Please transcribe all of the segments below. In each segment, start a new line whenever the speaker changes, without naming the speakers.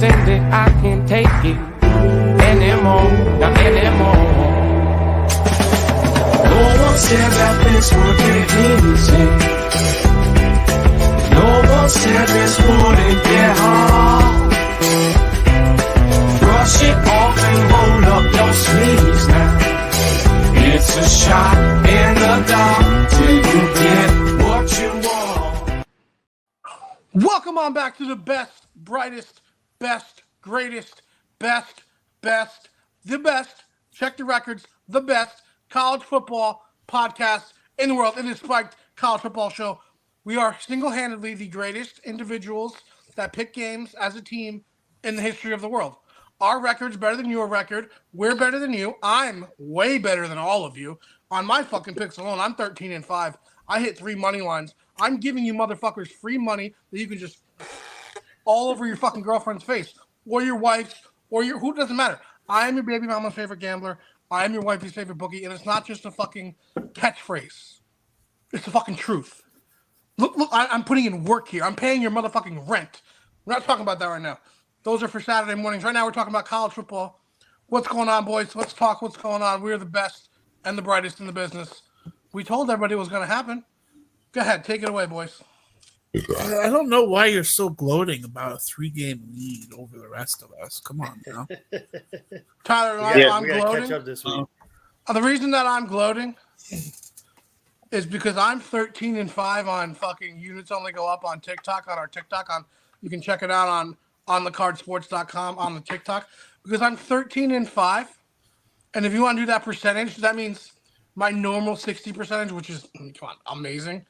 say that I can't take it anymore, not anymore. No one said that this would get easy. No one said this wouldn't get hard. Brush it off and roll up your sleeves now. It's a shot in the dark till you get what you want.
Welcome on back to the best, brightest, best, greatest, best, the best, check the records, the best college football podcast in the world. It is Spiked College Football Show. We are single-handedly the greatest individuals that pick games as a team in the history of the world. Our record's better than your record. We're better than you. I'm way better than all of you. On my fucking picks alone, I'm 13-5. I hit 3 money lines. I'm giving you motherfuckers free money that you can just all over your fucking girlfriend's face or your wife's or your who doesn't matter. I am your baby mama's favorite gambler. I am your wife's favorite bookie, and it's not just a fucking catchphrase. It's the fucking truth. Look, I'm putting in work here. I'm paying your motherfucking rent. We're not talking about that right now. Those are for Saturday mornings. Right now, we're talking about college football. What's going on, boys? Let's talk what's going on. We're the best and the brightest in the business. We told everybody it was going to happen. Go ahead. Take it away, boys.
I don't know why you're so gloating about a 3-game lead over the rest of us. Come on, now.
Tyler, I'm gloating. Catch up this week. The reason that I'm gloating is because I'm 13-5 on fucking units only go up on TikTok, on our TikTok. You can check it out on thecardsports.com on the TikTok. Because I'm 13-5. And if you want to do that percentage, that means my normal 60 percentage, which is amazing.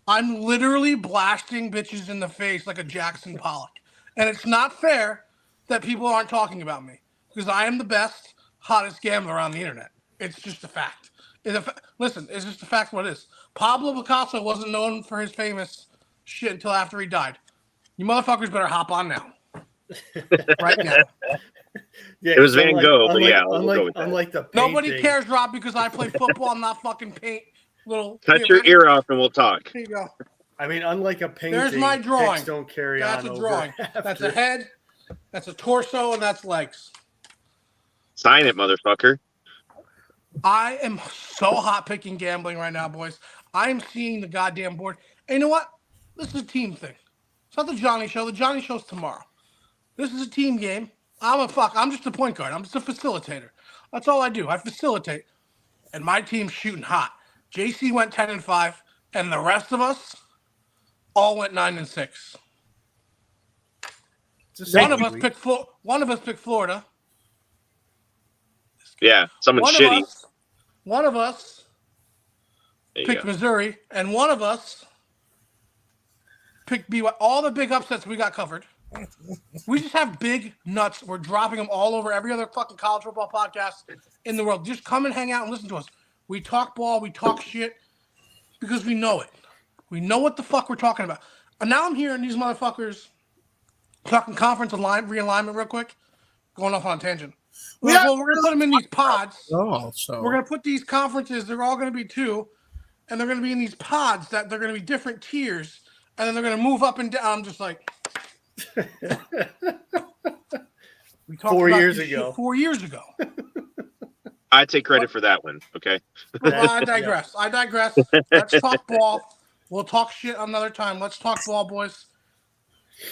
I'm literally blasting bitches in the face like a Jackson Pollock. And it's not fair that people aren't talking about me. Because I am the best, hottest gambler on the internet. It's just a fact. Listen, it's just a fact what it is. Pablo Picasso wasn't known for his famous shit until after he died. You motherfuckers better hop on now. Right now.
Yeah, it was Van Gogh, but yeah,
unlike the nobody cares, Rob, because I play football, not fucking paint.
Cut your ear off and we'll talk.
Here you go.
I mean, unlike a painting,
there's my drawing.
Don't carry
that's
on
a drawing.
After.
That's a head. That's a torso, and that's legs.
Sign it, motherfucker.
I am so hot picking gambling right now, boys. I am seeing the goddamn board. And you know what? This is a team thing. It's not the Johnny Show. The Johnny Show's tomorrow. This is a team game. I'm just a point guard. I'm just a facilitator. That's all I do. I facilitate. And my team's shooting hot. JC went 10-5, and the rest of us all went 9-6. One of us picked Florida.
Yeah, someone shitty.
One of us picked Missouri, and one of us picked BYU. All the big upsets we got covered. We just have big nuts. We're dropping them all over every other fucking college football podcast in the world. Just come and hang out and listen to us. We talk ball, we talk shit because we know it. We know what the fuck we're talking about. And now I'm hearing these motherfuckers talking conference realignment real quick, going off on a tangent. We're going to put them in these pods. We're going to put these conferences, they're all going to be 2, and they're going to be in these pods that they're going to be different tiers, and then they're going to move up and down. I'm just like... we talked
4
about
years ago.
4 years ago.
I take credit for that one. Okay.
Well, I digress. Let's talk ball. We'll talk shit another time. Let's talk ball, boys.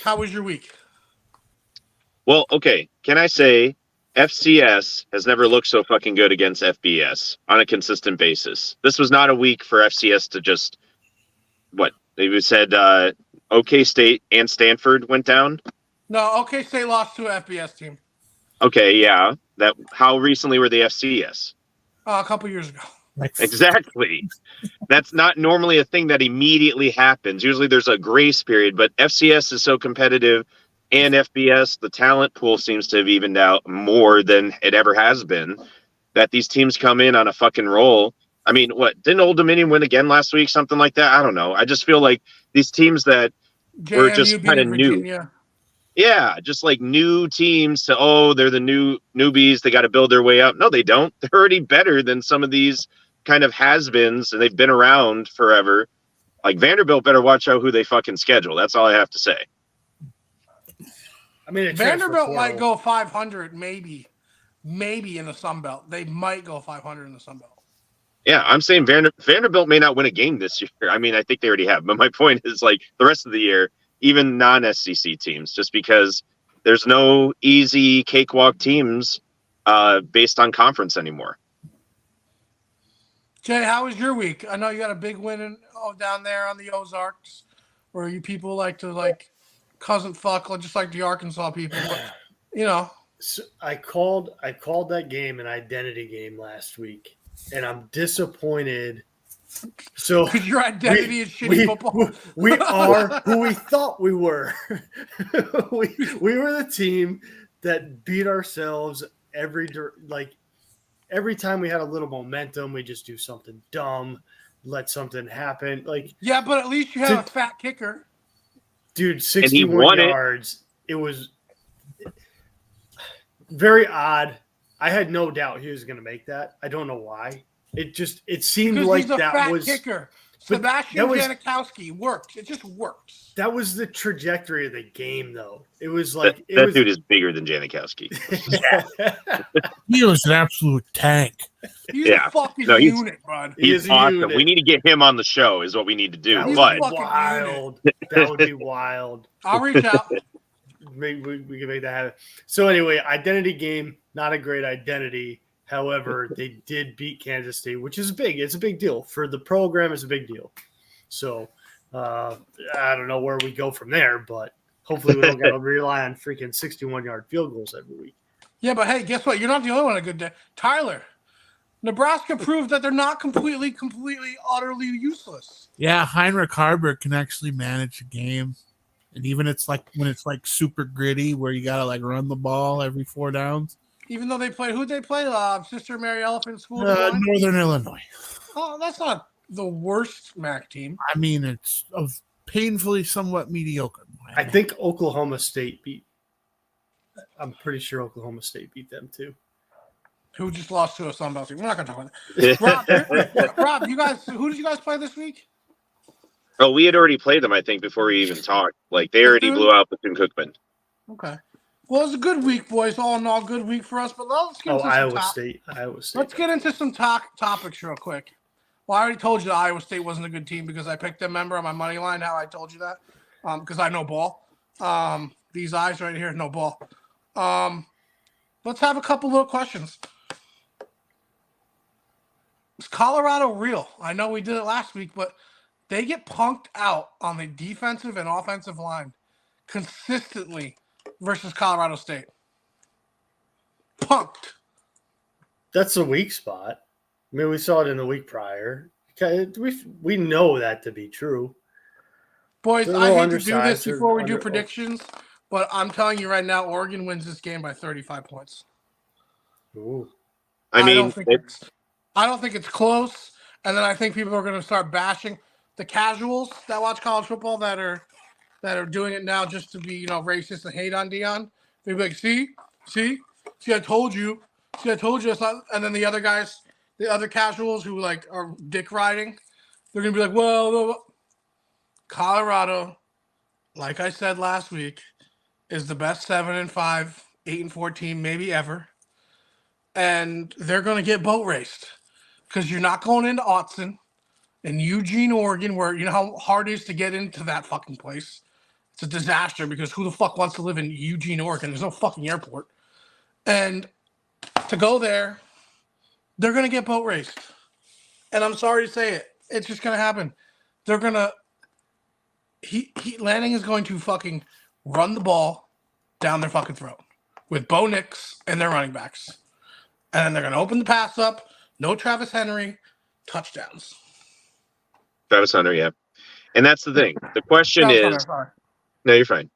How was your week?
Well, okay. Can I say FCS has never looked so fucking good against FBS on a consistent basis. This was not a week for FCS to just they said OK State and Stanford went down.
No, OK State lost to an FBS team.
Okay, yeah. How recently were the FCS?
A couple years ago.
Exactly. That's not normally a thing that immediately happens. Usually there's a grace period, but FCS is so competitive, and FBS, the talent pool seems to have evened out more than it ever has been, that these teams come in on a fucking roll. I mean, didn't Old Dominion win again last week? Something like that? I don't know. I just feel like these teams that were just kind of new. Yeah, just like new teams they're the new newbies. They got to build their way up. No, they don't. They're already better than some of these kind of has-beens, and they've been around forever. Like Vanderbilt better watch out who they fucking schedule. That's all I have to say.
I mean, a transfer
Vanderbilt might
portal.
go 500, maybe in the Sun Belt. They might go 500 in the Sun Belt.
Yeah, I'm saying Vanderbilt may not win a game this year. I mean, I think they already have. But my point is, like, the rest of the year, even non-SEC teams, just because there's no easy cakewalk teams based on conference anymore.
Jay, how was your week? I know you got a big win down there on the Ozarks, where you people like to, like, cousin fuck, just like the Arkansas people. But, you know.
So I called that game an identity game last week, and I'm disappointed. So
Because your identity is shitty football.
We are who we thought we were. we were the team that beat ourselves every time we had a little momentum. We just do something dumb, let something happen. Like,
yeah, but at least you have a fat kicker.
Dude, 61 yards. It was very odd. I had no doubt he was going to make that. I don't know why. It seemed
because
like
he's a
that
fat
was
kicker.
but
Sebastian
that was-
Janikowski works. It just works.
that was the trajectory of the game, though. It was like
That dude is bigger than Janikowski.
He was an absolute tank.
He's
Yeah.
a fucking
No, he's-
unit, bud.
He is
He's
a
awesome.
unit.
We need to get him on the show is what we need to do.
That would
But
be
fucking
wild. That would be wild.
I'll reach out.
We can make that happen. So anyway, identity game, not a great identity. However, they did beat Kansas State, which is big. It's a big deal for the program. It's a big deal. So I don't know where we go from there, but hopefully we don't got to rely on freaking 61-yard field goals every week.
Yeah, but hey, guess what? You're not the only one on a good day. Tyler, Nebraska proved that they're not completely, utterly useless.
Yeah, Heinrich Haarberg can actually manage a game. And even when it's like super gritty where you gotta like run the ball every 4 downs.
Even though who'd they play? Sister Mary Elephant School?
Northern Illinois.
Oh, that's not the worst MAC team.
I mean, it's painfully somewhat mediocre.
I think Oklahoma State I'm pretty sure Oklahoma State beat them too.
Who just lost to a Sun Belt team. We're not going to talk about that. Rob, who did you guys play this week?
Oh, we had already played them, I think, before we even talked. Like, they already blew out Bethune-Cookman.
Okay. Well, it was a good week, boys. All in all, good week for us. But let's get into
Iowa State.
Let's get into some topics real quick. Well, I already told you that Iowa State wasn't a good team because I picked them, member on my money line. How I told you that, because I know ball. These eyes right here know ball. Let's have a couple little questions. Is Colorado real? I know we did it last week, but they get punked out on the defensive and offensive line consistently versus Colorado State. Punked.
That's a weak spot. I mean, we saw it in the week prior. We know that to be true.
Boys,
They're a
I
little
hate to do this
undersized. They're
before we do
under-
predictions, but I'm telling you right now, Oregon wins this game by 35 points.
Ooh.
I mean,
I don't think it's close. And then I think people are going to start bashing the casuals that watch college football that are doing it now just to be, racist and hate on Deion. They'll be like, see, I told you. See, I told you. It's not. And then the other guys, the other casuals who are dick riding, they're going to be like, well, Colorado, like I said last week, is the best 7-5, 8-4 team maybe ever. And they're going to get boat raced because you're not going into Autzen in Eugene, Oregon, where you know how hard it is to get into that fucking place. It's a disaster because who the fuck wants to live in Eugene, Oregon? There's no fucking airport. And to go there, they're going to get boat raced. And I'm sorry to say it. It's just going to happen. They're going to Lanning is going to fucking run the ball down their fucking throat with Bo Nix and their running backs. And then they're going to open the pass up. No Travis Henry. Touchdowns.
Travis Hunter, yeah. And that's the thing. The question is, no, you're fine.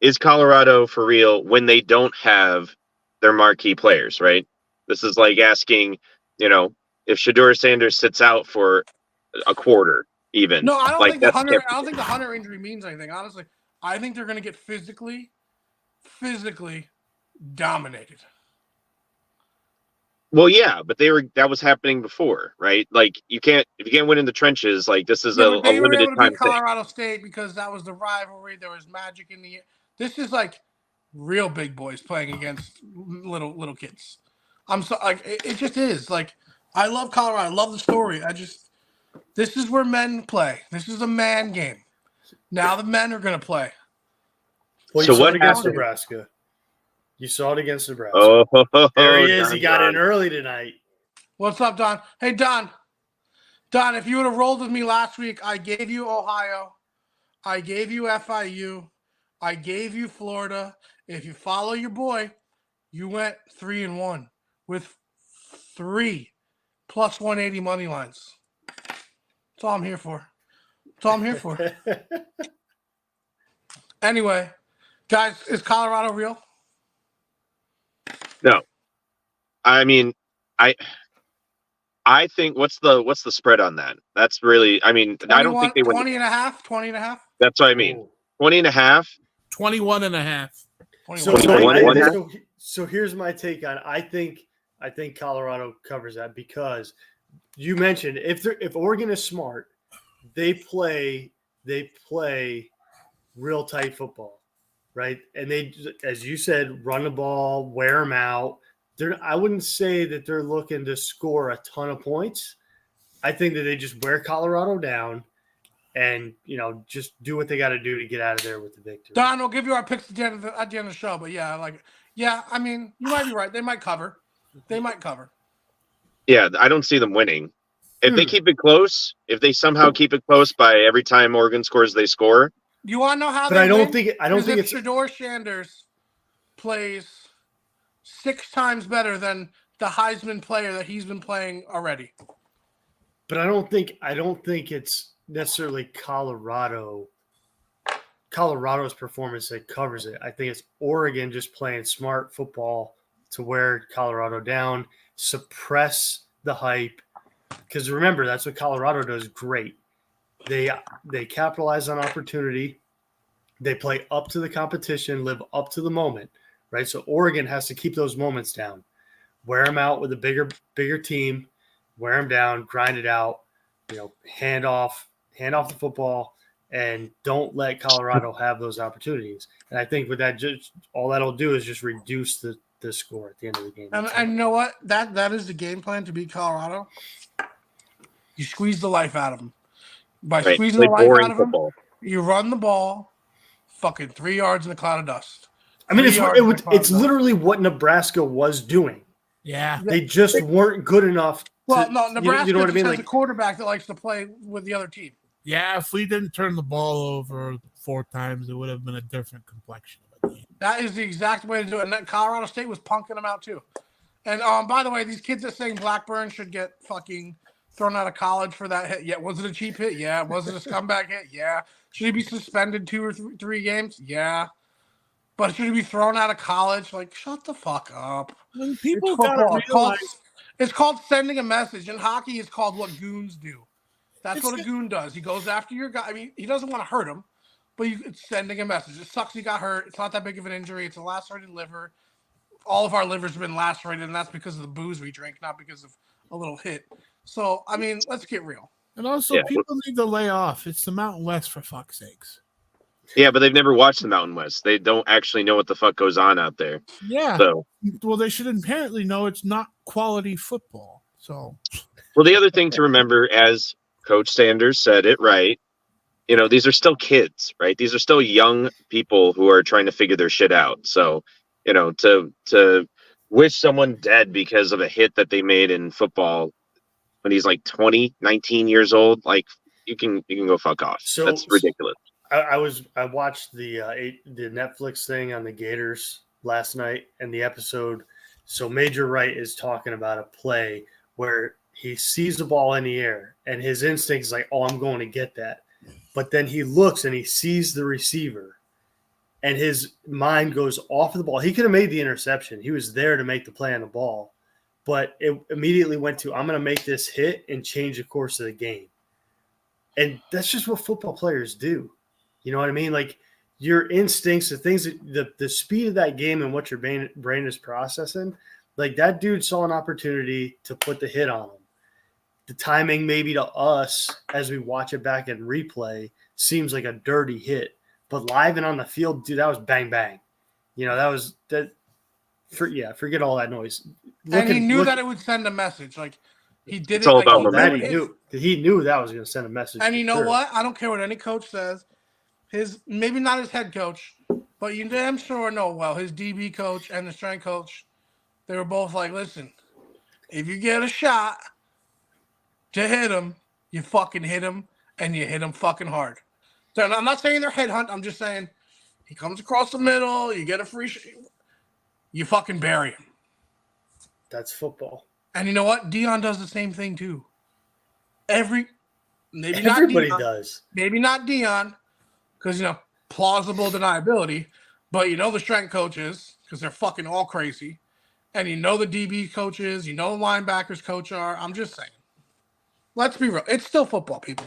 Is Colorado for real when they don't have their marquee players, right? This is like asking, if Shedeur Sanders sits out for a quarter, even.
No, I don't think
that's
the Hunter injury means anything. Honestly, I think they're going to get physically dominated.
Well, yeah, but that was happening before, right? Like if you can't win in the trenches, like this is a
They were
limited
able to
time
beat
thing.
Colorado State because that was the rivalry. There was magic in the This is like real big boys playing against little kids. I'm so like it just is like I love Colorado. I love the story. This is where men play. This is a man game. Now the men are gonna play.
Well,
So
you saw
what
it against
happened?
Nebraska. You saw it against Nebraska.
Oh,
There he is.
Don
He got
Don.
in early tonight.
What's up, Don? Hey, Don. Don, if you would have rolled with me last week, I gave you Ohio. I gave you FIU. I gave you Florida. If you follow your boy, you went 3-1 with 3 plus 180 money lines. That's all I'm here for. That's all I'm here for. Anyway, guys, is Colorado real?
No, I mean, I think what's the spread on that? That's really, I mean, I don't think they win.
20 and a half. 20 and a half.
That's what I mean. 20.5.
21 and a half.
21.
So,
21 and a half?
so here's my take on it. I think Colorado covers that because you mentioned if Oregon is smart, they play real tight football, right? And they, as you said, run the ball, wear them out. I wouldn't say that they're looking to score a ton of points. I think that they just wear Colorado down and, just do what they got to do to get out of there with the victory.
Don, we'll give you our picks at the end of the show. But I mean, you might be right. They might cover.
Yeah, I don't see them winning. If they keep it close, if they somehow keep it close by every time Oregon scores, they score.
You want to know how?
But
they
I don't
win?
think it's
Shedeur Sanders plays 6 times better than the Heisman player that he's been playing already.
But I don't think it's necessarily Colorado's performance that covers it. I think it's Oregon just playing smart football to wear Colorado down, suppress the hype. Because remember, that's what Colorado does great. They capitalize on opportunity. They play up to the competition, live up to the moment, right? So Oregon has to keep those moments down, wear them out with a bigger team, wear them down, grind it out, hand off the football, and don't let Colorado have those opportunities. And I think with that, just all that'll do is just reduce the score at the end of the game.
And you know what? That is the game plan to beat Colorado. You squeeze the life out of them. By squeezing the life out of them, you run the ball, fucking 3 yards in a cloud of dust.
I mean, it's literally what Nebraska was doing.
Yeah.
They just weren't good enough.
Nebraska
you know what I mean?
has a quarterback that likes to play with the other team.
Yeah, if we didn't turn the ball over 4 times, it would have been a different complexion of a game.
That is the exact way to do it. And that Colorado State was punking them out too. And by the way, these kids that saying Blackburn should get fucking thrown out of college for that hit. Yeah, was it a cheap hit? Yeah. Was it a scumbag hit? Yeah. Should he be suspended 2 or 3 games? Yeah. But should he be thrown out of college? Like, shut the fuck up.
When people gotta realize
it's called sending a message. In hockey, it's called what goons do. That's what a goon does. He goes after your guy. I mean, he doesn't want to hurt him, but it's sending a message. It sucks he got hurt. It's not that big of an injury. It's a lacerated liver. All of our livers have been lacerated, and that's because of the booze we drink, not because of a little hit. So, I mean, let's get real.
And also, people need to lay off. It's the Mountain West, for fuck's sakes.
Yeah, but they've never watched the Mountain West. They don't actually know what the fuck goes on out there.
Yeah.
So,
well, they should inherently know it's not quality football. So,
well, the other thing to remember, as Coach Sanders said it right, these are still kids, right? These are still young people who are trying to figure their shit out. So, to wish someone dead because of a hit that they made in football when he's like 20, 19 years old, like you can go fuck off.
So
that's ridiculous.
I watched the Netflix thing on the Gators last night, and the episode. So Major Wright is talking about a play where he sees the ball in the air, and his instinct is like, "Oh, I'm going to get that," but then he looks and he sees the receiver, and his mind goes off of the ball. He could have made the interception. He was there to make the play on the ball, but it immediately went to, "I'm going to make this hit and change the course of the game," and that's just what football players do. You know what I mean? Like your instincts, the things that the speed of that game and what your brain is processing, like that dude saw an opportunity to put the hit on him. The timing maybe to us as we watch it back in replay seems like a dirty hit, but live and on the field, dude, that was bang bang. That was that. Forget all that noise.
And he knew that it would send a message. Like he did
It's
it.
all
Like,
about
Oh, that
momentum.
he knew that was going to send a message.
And
for
you know
sure.
what? I don't care what any coach says. Maybe not his head coach, but you damn sure know well his DB coach and the strength coach. They were both like, listen, if you get a shot to hit him, you fucking hit him, and you hit him fucking hard. So I'm not saying they're headhunt. I'm just saying he comes across the middle, you get a free you fucking bury him.
That's football.
And you know what? Dion does the same thing too. Maybe not
Everybody
Dion,
does.
maybe not Dion, because plausible deniability, but the strength coaches, because they're fucking all crazy. And the DB coaches, the linebackers coach are. I'm just saying. Let's be real. It's still football, people.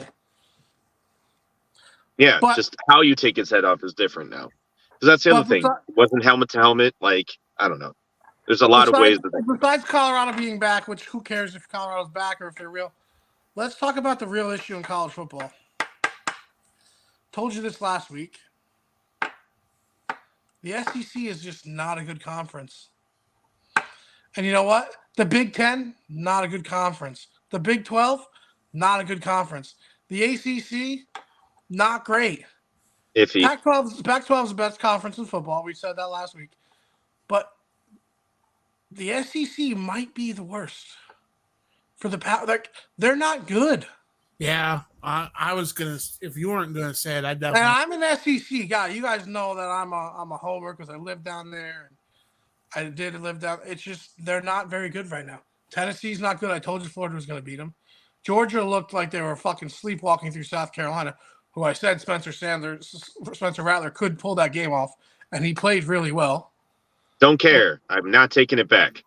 Yeah,
But-
just how you take his head off is different now. Because that's the other thing. It wasn't helmet to helmet. Like, I don't know. There's a lot of ways that
Besides Colorado being back, which who cares if Colorado's back or if they're real. Let's talk about the real issue in college football. Told you this last week. The SEC is just not a good conference. And you know what? The Big Ten, not a good conference. The Big 12, not a good conference. The ACC, not great.
iffy.
Pac-12 is the best conference in football. We said that last week. But the SEC might be the worst. For the like, they're not good.
Yeah, I was gonna. If you weren't gonna say it, I
And
definitely.
I'm an SEC guy. You guys know that I'm a homer because I live down there. I did live down. It's just they're not very good right now. Tennessee's not good. I told you Florida was going to beat them. Georgia looked like they were fucking sleepwalking through South Carolina, who I said Spencer Rattler could pull that game off, and he played really well.
Don't care. I'm not taking it back.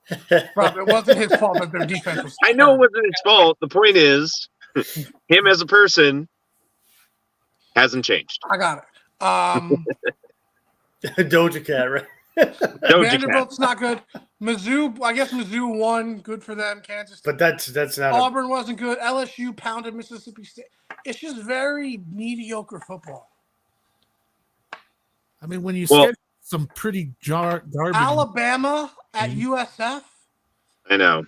Rob, it wasn't his fault that their defense was.
I know it wasn't his fault. The point is, him as a person hasn't changed.
I got it.
Doja Cat, right?
Doja Cat.
Vanderbilt's not good. Mizzou, I guess Mizzou won. Good for them. Kansas.
But that's not.
Auburn wasn't good. LSU pounded Mississippi State. It's just very mediocre football.
I mean, when you
Well-
said some pretty garbage.
Alabama at USF.
I know.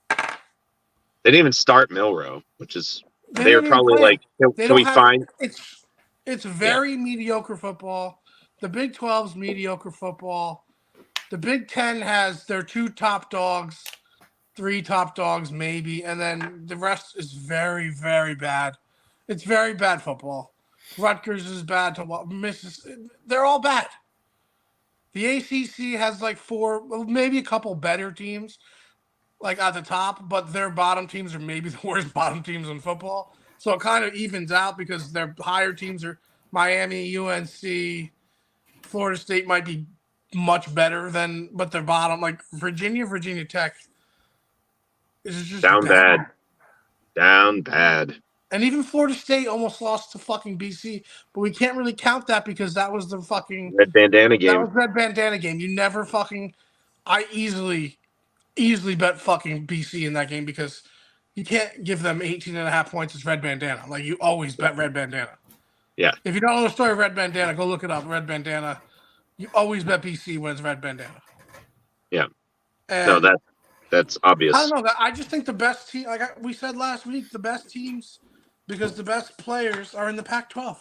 They didn't even start Milrow, which is they were
didn't even
probably
play.
like,
They
can we
don't have-
find?
It's very mediocre football. The Big 12's mediocre football. The Big 10 has their 2 top dogs, 3 top dogs maybe, and then the rest is very, very bad. It's very bad football. Rutgers is bad to watch. They're all bad. The ACC has like 4, maybe a couple better teams, like at the top, but their bottom teams are maybe the worst bottom teams in football. So it kind of evens out because their higher teams are Miami, UNC, Florida State might be much better than, but their bottom, like Virginia Tech, is just
Down bad. Down bad.
And even Florida State almost lost to fucking BC, but we can't really count that because that was the fucking
Red bandana
that
game.
was red bandana game. You never fucking. I easily bet fucking BC in that game because you can't give them 18.5 points as red bandana. Like you always bet red bandana.
Yeah.
If you don't know the story of red bandana, go look it up. Red bandana. You always bet BC when it's red bandana.
Yeah.
And
No, that's obvious.
I don't know. I just think the best team, like we said last week, the best teams, because the best players are in the Pac-12.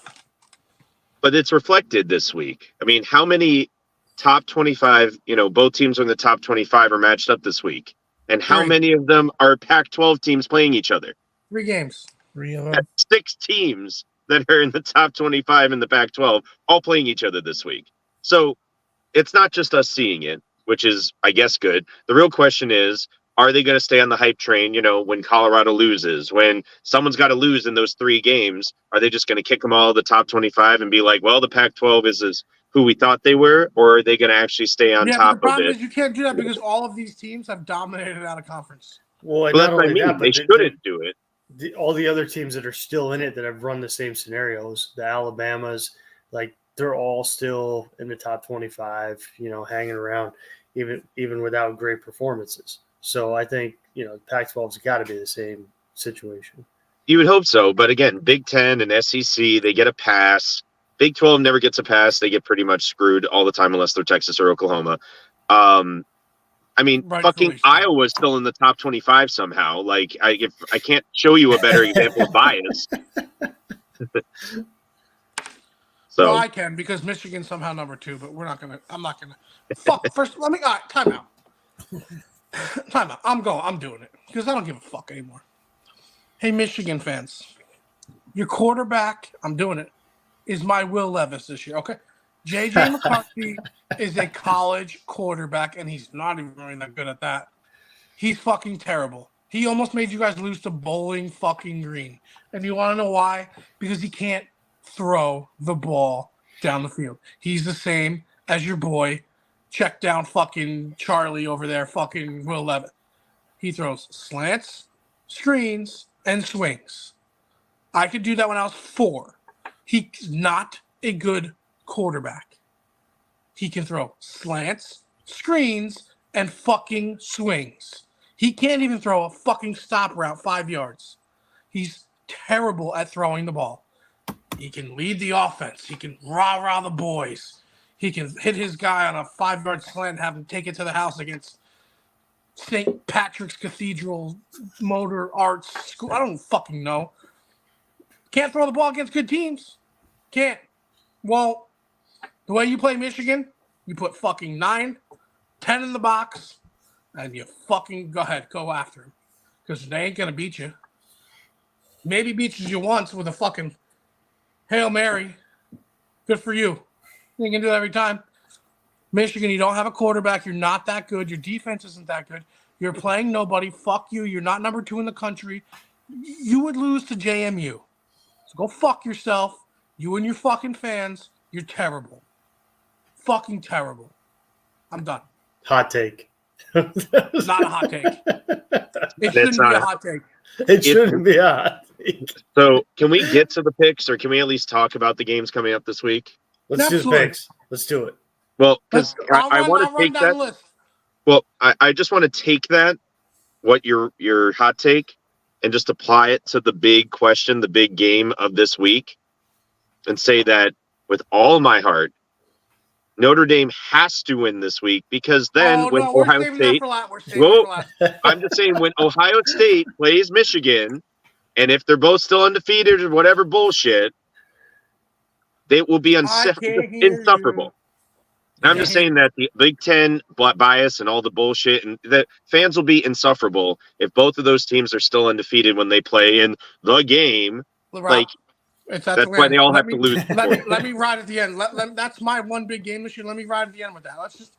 But it's reflected this week. I mean, how many top 25, both teams are in the top 25 are matched up this week? And how
3.
many of them are Pac-12 teams playing each other?
3 games.
3 of them.
That's 6 teams that are in the top 25 in the Pac-12 all playing each other this week. So it's not just us seeing it, which is, I guess, good. The real question is, are they going to stay on the hype train, when Colorado loses? When someone's got to lose in those 3 games, are they just going to kick them all to the top 25 and be like, well, the Pac-12 is who we thought they were? Or are they going to actually stay on
Yeah, but
top
the
of
problem
it?
is you can't do that because all of these teams have dominated out of conference.
Well, and
Well,
not
that's what I
only
mean.
that, but
They shouldn't do it.
all the other teams that are still in it that have run the same scenarios, the Alabamas, like they're all still in the top 25, hanging around even without great performances. So I think, Pac-12's got to be the same situation.
You would hope so. But again, Big Ten and SEC, they get a pass. Big 12 never gets a pass. They get pretty much screwed all the time unless they're Texas or Oklahoma. I mean,
Rightfully
fucking
so.
Iowa's still in the top 25 somehow. Like, I can't show you a better example of bias. So
Well, I can because Michigan's somehow number 2, but I'm not gonna. Fuck. First, all right, time out. Time out. I'm doing it because I don't give a fuck anymore. Hey, Michigan fans, your quarterback, I'm doing it, is my Will Levis this year. Okay, J.J. McCarthy is a college quarterback, and he's not even really that good at that. He's fucking terrible. He almost made you guys lose to Bowling fucking Green. And you want to know why? Because he can't throw the ball down the field. He's the same as your boy, check down fucking Charlie over there, fucking Will Levis. He throws slants, screens, and swings. I could do that when I was 4. He's not a good quarterback. He can throw slants, screens, and fucking swings. He can't even throw a fucking stop route 5 yards. He's terrible at throwing the ball. He can lead the offense. He can rah-rah the boys. He can hit his guy on a 5-yard slant and have him take it to the house against St. Patrick's Cathedral Motor Arts School. I don't fucking know. Can't throw the ball against good teams. Can't. Well, the way you play Michigan, you put fucking 9, 10 in the box, and you fucking go after him. Because they ain't going to beat you. Maybe beats you once with a fucking Hail Mary. Good for you. You can do that every time. Michigan, you don't have a quarterback. You're not that good. Your defense isn't that good. You're playing nobody. Fuck you. You're not number 2 in the country. You would lose to JMU. So go fuck yourself. You and your fucking fans. You're terrible. Fucking terrible. I'm done.
Hot take.
Not a hot take. It shouldn't be a hot take.
It shouldn't be a hot take.
So can we get to the picks, or can we at least talk about the games coming up this week?
Let's do
Absolutely.
the picks. Let's do it.
Well, because I want
I'll
to
run
take
down
that.
the list.
Well, I just want to take that, what your hot take, and just apply it to the big question, the big game of this week, and say that with all my heart, Notre Dame has to win this week, because then when Ohio State, I'm just saying, when Ohio State plays Michigan, and if they're both still undefeated or whatever bullshit, they will be insufferable. I'm just saying that the Big Ten bias and all the bullshit, and that fans will be insufferable if both of those teams are still undefeated when they play in the game. Like, that's why they all have to lose.
Let me ride at the end. That's my one big game this year. Let me ride at the end with that. Let's just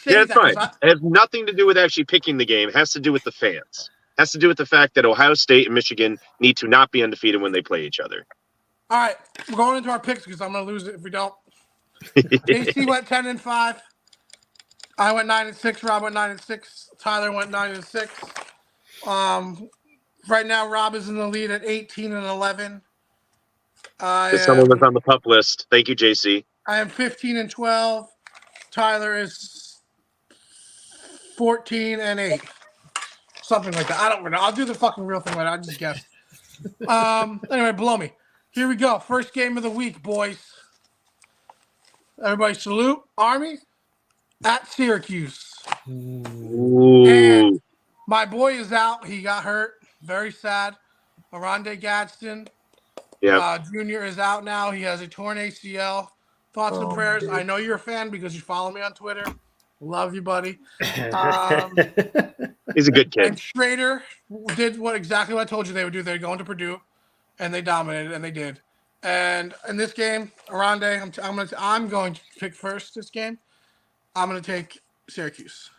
say
yeah, it's fine. It has nothing to do with actually picking the game. It has to do with the fans. It has to do with the fact that Ohio State and Michigan need to not be undefeated when they play each other.
All right, we're going into our picks because I'm going to lose it if we don't. AC went 10-5. I went 9-6. Rob went 9-6. Tyler went 9-6. Right now, Rob is in the lead at 18-11.
Someone was on the pup list. Thank you, JC.
I am 15-12. Tyler is 14-8. Something like that. I don't know. I'll do the fucking real thing later. I just guessed. Anyway, blow me. Here we go. First game of the week, boys. Everybody salute. Army at Syracuse.
Ooh.
And my boy is out. He got hurt. Very sad. Arande Gadsden Jr. is out now. He has a torn ACL. Thoughts and prayers. I know you're a fan because you follow me on Twitter. Love you, buddy.
He's a good kid.
And Schrader did exactly what I told you they would do. They're going to Purdue, and they dominated, and they did. And in this game, Arande, I'm going to pick first this game. I'm going to take Syracuse.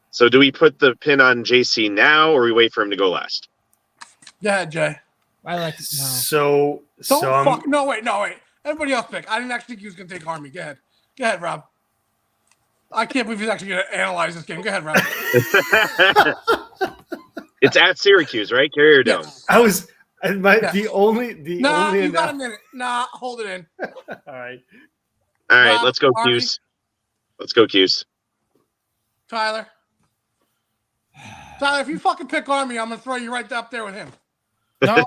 So do we put the pin on JC now, or we wait for him to go last?
Go ahead, Jay.
I like it now.
No, wait. Everybody else pick. I didn't actually think he was going to take Army. Go ahead, Rob. I can't believe he's actually going to analyze this game. Go ahead, Rob.
It's at Syracuse, right? Carry her down.
Yes.
The only
you got a minute. Nah, hold it in.
All right.
Rob,
Let's go,
Army.
Cuse. Let's go, Cuse.
Tyler, if you fucking pick Army, I'm going to throw you right up there with him.
No,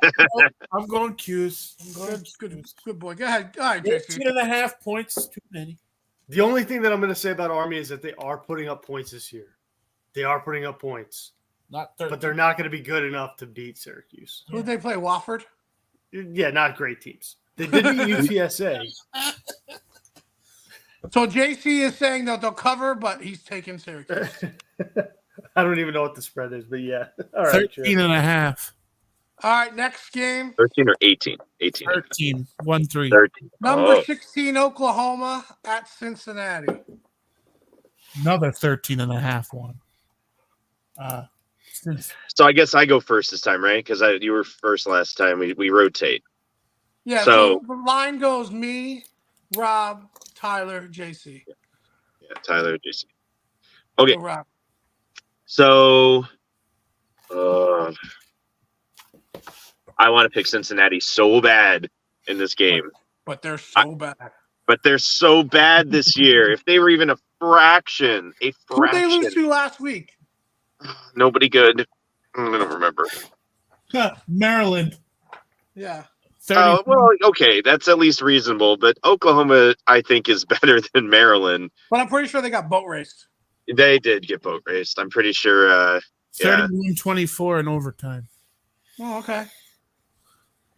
I'm going Q's. I'm going
Good boy. Go ahead. All right, JC.
13.5 points is too many.
The only thing that I'm going to say about Army is that they are putting up points this year. They are putting up points,
Not 13.
but they're not going to be good enough to beat Syracuse.
Who did they play? Wofford?
Yeah, not great teams. They did beat UTSA.
So JC is saying that they'll cover, but he's taking Syracuse.
I don't even know what the spread is, but yeah. All right.
13.5.
All right, next game.
13 or 18? 18.
13. 1-3.
13.
Number
Oh.
16, Oklahoma at Cincinnati.
Another 13.5 one.
So I guess I go first this time, right? Because you were first last time. We rotate.
Yeah,
So-
so the line goes me, Rob, Tyler, JC.
Yeah, Tyler, JC. Okay,
Go, Rob.
so I want to pick Cincinnati so bad in this game,
But they're so bad.
but they're so bad this year. If they were even a fraction,
Who did they lose to last week?
nobody good. I don't remember.
Maryland.
Yeah.
30.
Oh, well, okay, that's at least reasonable. But Oklahoma, I think, is better than Maryland.
But I'm pretty sure they got boat raced.
They did get boat raced. I'm pretty sure. Yeah.
31-24 in overtime.
Oh, okay.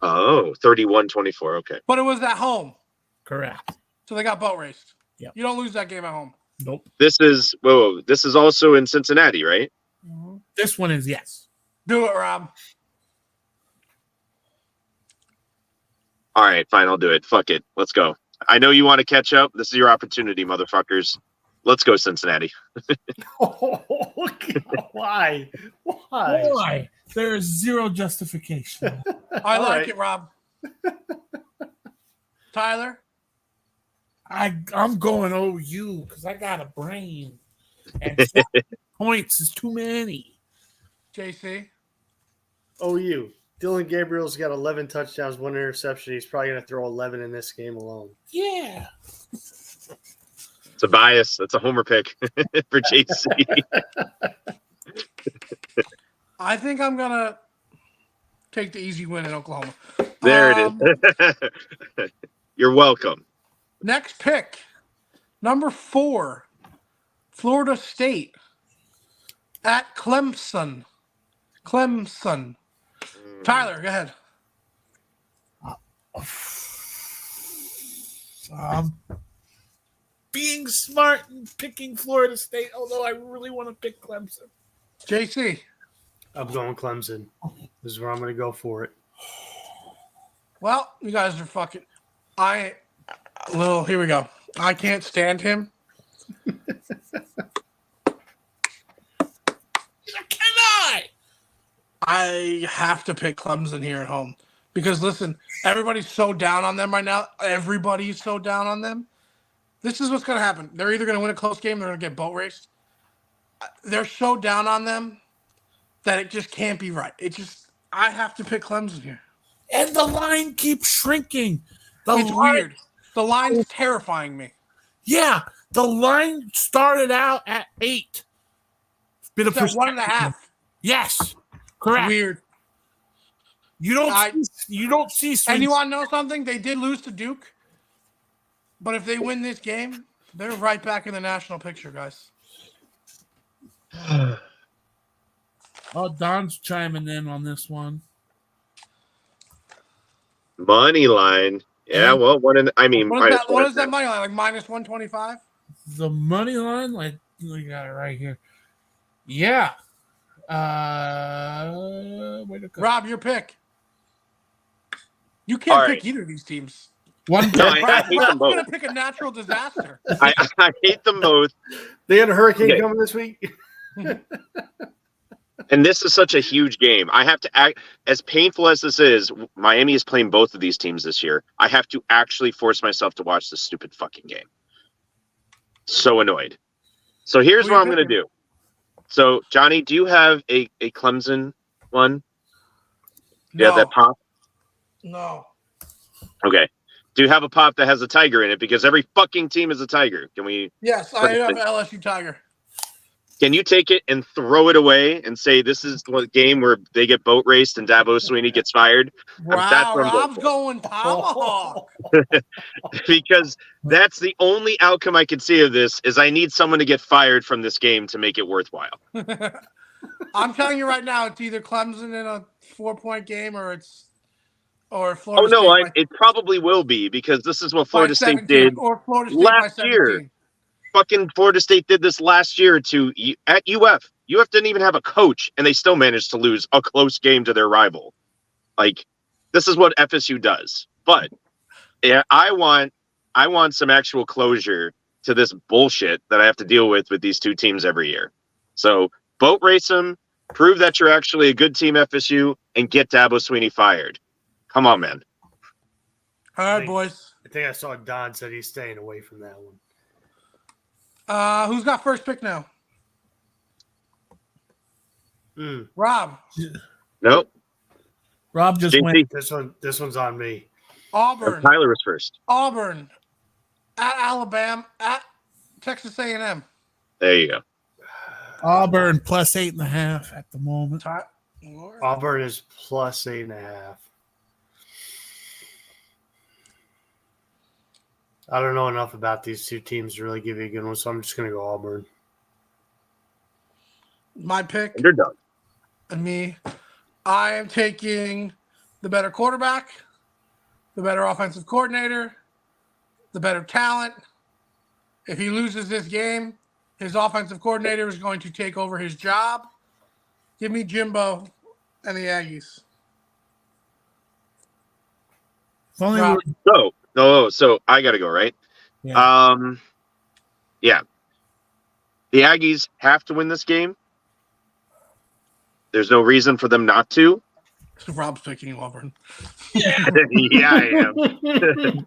Oh, 31-24. Okay.
But it was at home.
Correct.
So they got boat raced.
Yep.
You don't lose that game at home.
Nope.
This is also in Cincinnati, right?
This one is yes.
Do it, Rob.
All right, fine, I'll do it. Fuck it. Let's go. I know you want to catch up. This is your opportunity, motherfuckers. Let's go, Cincinnati.
Why?
Why? There is zero justification.
I
All
like
right.
it, Rob. Tyler?
I'm going OU because I got a brain. And 4 points is too many.
JC?
OU. Dylan Gabriel's got 11 touchdowns, 1 interception. He's probably going to throw 11 in this game alone.
Yeah.
It's a bias. That's a homer pick for JC.
I think I'm going to take the easy win in Oklahoma.
There it is. You're welcome.
Next pick. Number 4. Florida State at Clemson. Tyler, go ahead.
Being smart and picking Florida State, although I really want to pick Clemson.
JC?
I'm going Clemson. This is where I'm going to go for it.
Well, you guys are fucking. Here we go. I can't stand him.
Can I?
I have to pick Clemson here at home because listen, everybody's so down on them right now. Everybody's so down on them. This is what's going to happen. They're either going to win a close game or they're going to get boat raced. They're so down on them that it just can't be right. I have to pick Clemson here.
And the line keeps shrinking.
It's weird. The line's terrifying me.
Yeah, the line started out at 8. Bit
It's at 1.5.
Yes, correct.
Weird.
You don't see.
And you want to know something? They did lose to Duke. But if they win this game, they're right back in the national picture, guys.
Oh, Don's chiming in on this one.
Money line. Yeah, well,
What is
minus
that money line? Like minus 125?
The money line, like we got it right here. Yeah. Way to go.
Rob, your pick. You can't
All
pick
right.
either of these teams.
One
No, I hate them
Rob's
both.
going to pick a natural disaster.
I hate them both.
They had a hurricane
Okay.
coming this week.
And this is such a huge game. I have to act as painful as this is. Miami is playing both of these teams this year. I have to actually force myself to watch this stupid fucking game. So annoyed. So here's
What
what
are
I'm
you
going to do. So Johnny, do you have a Clemson one? Do you have that pop?
No.
Okay. Do you have a pop that has a tiger in it? Because every fucking team is a tiger. Can we?
Yes, I have an LSU Tiger.
Can you take it and throw it away and say this is the game where they get boat raced and Dabo Sweeney gets fired? That's
Wow,
what I'm going
Rob's
for.
going tomahawk.
Because that's the only outcome I can see of this is I need someone to get fired from this game to make it worthwhile.
I'm telling you right now, it's either Clemson in a 4-point game or
Oh
Florida
no,
State
it probably will be because this is what
by
Florida State
17
did
or Florida State by
last
17.
year. Fucking Florida State did this last year at UF. UF didn't even have a coach, and they still managed to lose a close game to their rival. Like, this is what FSU does. But yeah, I want some actual closure to this bullshit that I have to deal with these two teams every year. So boat race them, prove that you're actually a good team, FSU, and get Dabo Sweeney fired. Come on, man.
All right, boys.
I think I saw Don said he's staying away from that one.
Who's got first pick now? Rob.
Nope.
Rob just
JT.
went.
This one's on me.
Auburn.
Tyler was first.
Auburn. At Alabama. At Texas A&M.
There you go.
Auburn plus 8.5 at the moment.
Auburn is plus 8.5. I don't know enough about these two teams to really give you a good one, so I'm just going to go Auburn.
My pick.
Underdog.
And me. I am taking the better quarterback, the better offensive coordinator, the better talent. If he loses this game, his offensive coordinator is going to take over his job. Give me Jimbo and the Aggies.
If only
Rob.
So I got to go, right?
Yeah.
Yeah. The Aggies have to win this game. There's no reason for them not to.
Rob's picking Auburn.
Yeah, I am.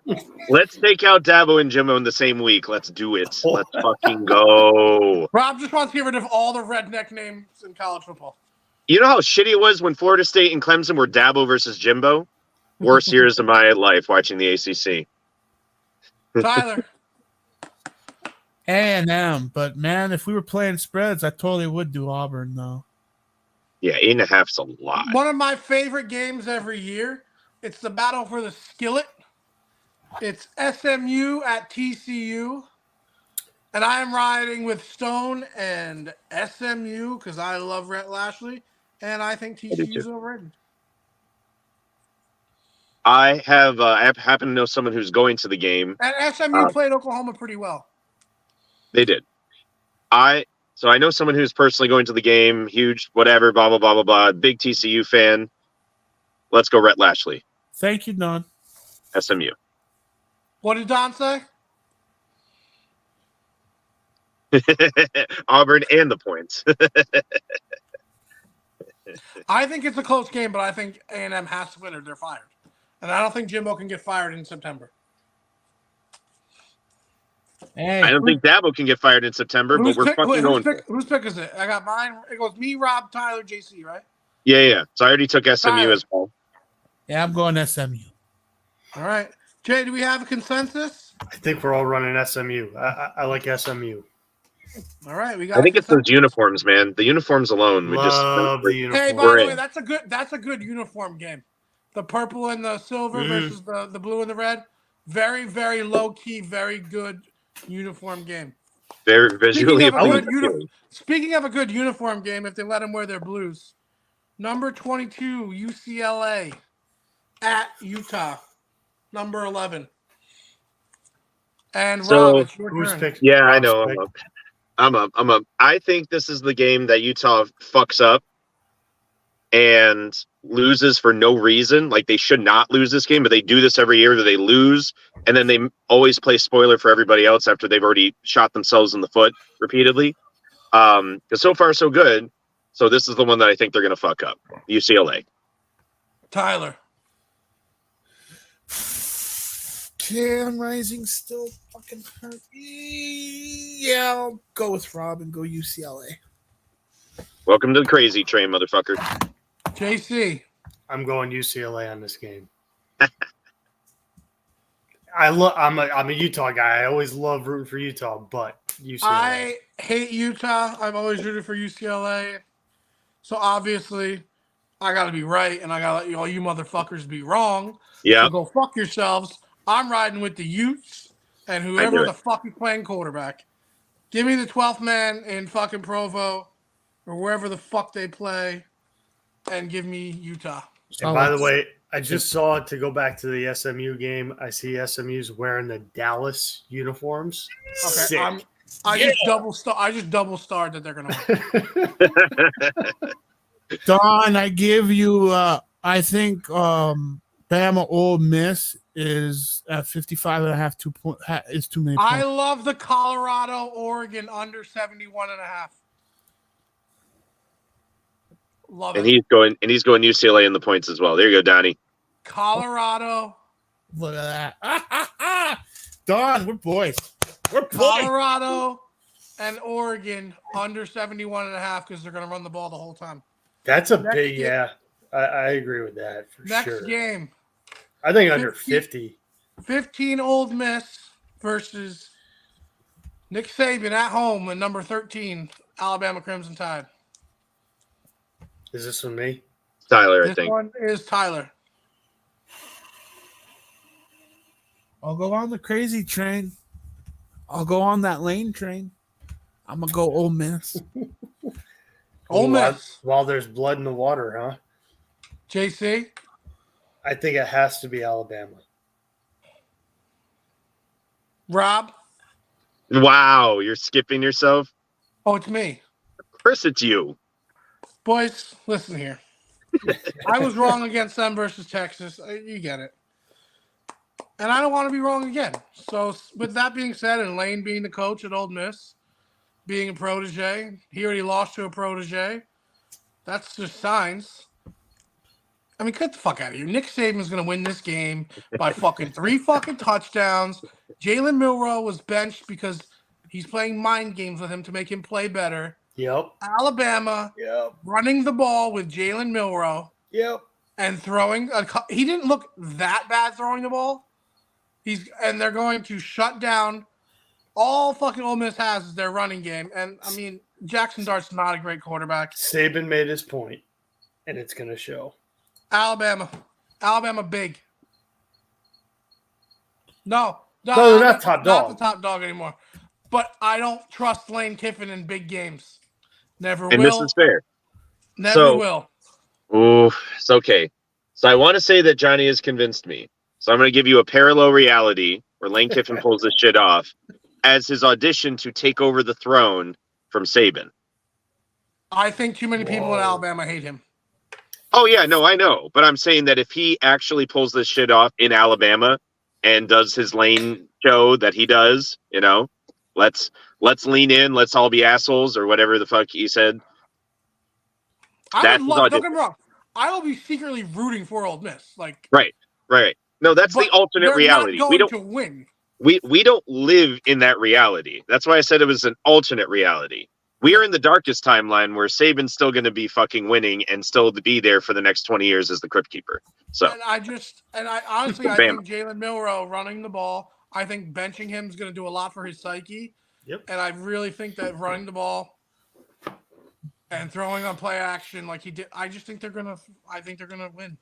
Let's take out Dabo and Jimbo in the same week. Let's do it. Let's fucking go.
Rob just wants to get rid of all the redneck names in college football.
You know how shitty it was when Florida State and Clemson were Dabo versus Jimbo? Worst years of my life watching the ACC.
Tyler.
A&M, but man, if we were playing spreads, I totally would do Auburn though.
Yeah, 8.5's a lot.
One of my favorite games every year. It's the battle for the skillet. It's SMU at TCU. And I am riding with Stone and SMU because I love Rhett Lashley. And I think TCU is overrated.
I happen to know someone who's going to the game.
And SMU played Oklahoma pretty well.
They did. So I know someone who's personally going to the game, huge, whatever, blah, blah, blah, blah, blah, big TCU fan. Let's go Rhett Lashley,
Thank you, Don.
SMU.
What did Don say?
Auburn and the points.
I think it's a close game, but I think A&M has to win or they're fired. And I don't think Jimbo can get fired in September.
Hey,
I don't think Dabo can get fired in September, but we're fucking going.
Whose pick is it? I got mine. It goes me, Rob, Tyler, JC, right?
Yeah. So I already took SMU
Tyler.
as well.
yeah, I'm going SMU.
All right. Jay, do we have a consensus?
I think we're all running SMU. I like SMU.
All right, we got.
I think it's those uniforms, man. The uniforms alone.
Love the
Hey,
uniform.
by the way,
in.
that's a good uniform game. The purple and the silver versus the blue and the red. Very, very low key, very good uniform game.
Very visually.
Speaking of a good uniform game, if they let them wear their blues, number 22 UCLA at Utah, number 11. And
So,
Rob, it's your
Who's
turn.
picked?
Yeah, I
Rob's
know.
pick?
I'm up. I think this is the game that Utah fucks up and loses for no reason. Like, they should not lose this game, but they do this every year that they lose, and then they always play spoiler for everybody else after they've already shot themselves in the foot repeatedly. Because so far, so good. So this is the one that I think they're going to fuck up. UCLA.
Tyler.
Cam Rising still fucking hurt. Yeah, I'll go with Rob and go UCLA.
Welcome to the crazy train, motherfucker.
JC.
I'm going UCLA on this game. I'm a Utah guy. I always love rooting for Utah, but UCLA.
I hate Utah. I've always rooted for UCLA. So obviously, I got to be right, and I got to let all you motherfuckers be wrong.
Yeah,
So go fuck yourselves. I'm riding with the Utes and
I
whoever
knew
the
it.
fuck is playing quarterback. Give me the 12th man in fucking Provo or wherever the fuck they play, and give me Utah.
And by the way, I just saw it to go back to the SMU game. I see SMU's wearing the Dallas uniforms.
Okay,
Sick.
I just double starred that they're gonna win.
Don, I give you. I think Bama Ole Miss is at 55.5. 2 point is too many points.
I love the Colorado Oregon under 71.5. Love
And
it.
he's going UCLA in the points as well. There you go, Donnie.
Colorado.
Look at that. Don, we're boys. We're boys.
Colorado and Oregon under 71.5 because they're going to run the ball the whole time.
That's a
Next
big,
game.
yeah. I agree with that for
Next
sure.
game,
I think under
50.
50.
15 Old Miss versus Nick Saban at home and number 13, Alabama Crimson Tide.
Is this with me?
Tyler, I
This
think.
one is Tyler.
I'll go on the crazy train. I'll go on that lane train. I'm gonna go Ole Miss.
Ole Miss.
While there's blood in the water, huh?
JC.
I think it has to be Alabama.
Rob.
Wow, you're skipping yourself.
Oh, it's me.
Of course, it's you.
Boys, listen here. I was wrong against them versus Texas. You get it. And I don't want to be wrong again. So, with that being said, and Lane being the coach at Ole Miss, being a protege, he already lost to a protege. That's just signs. I mean, get the fuck out of here. Nick Saban's going to win this game by fucking 3 fucking touchdowns. Jalen Milroe was benched because he's playing mind games with him to make him play better.
Yep.
Alabama
Yep.
running the ball with Jalen Milroe
Yep.
and throwing he didn't look that bad throwing the ball. And they're going to shut down all fucking Ole Miss has is their running game. And I mean, Jackson Dart's not a great quarterback.
Saban made his point, and it's going to show.
Alabama big. No,
they're not top dog.
Not the top dog anymore. But I don't trust Lane Kiffin in big games. Never
And
will.
this is fair.
Never will.
Ooh, it's okay. So I want to say that Johnny has convinced me. So I'm going to give you a parallel reality where Lane Kiffin pulls this shit off as his audition to take over the throne from Saban.
I think too many people in Alabama hate him.
Oh, yeah, no, I know. But I'm saying that if he actually pulls this shit off in Alabama and does his Lane show that he does, you know, let's lean in, let's all be assholes or whatever the fuck he said.
Don't get me wrong. I will be secretly rooting for Ole Miss. Like
Right. No, that's the alternate reality.
Not going to win.
We don't live in that reality. That's why I said it was an alternate reality. We are in the darkest timeline where Saban's still going to be fucking winning and still to be there for the next 20 years as the Crypt Keeper. So
And I honestly I think Jalen Milroe running the ball, I think benching him is going to do a lot for his psyche.
Yep.
And I really think that running the ball and throwing on play action like he did, I think they're gonna win.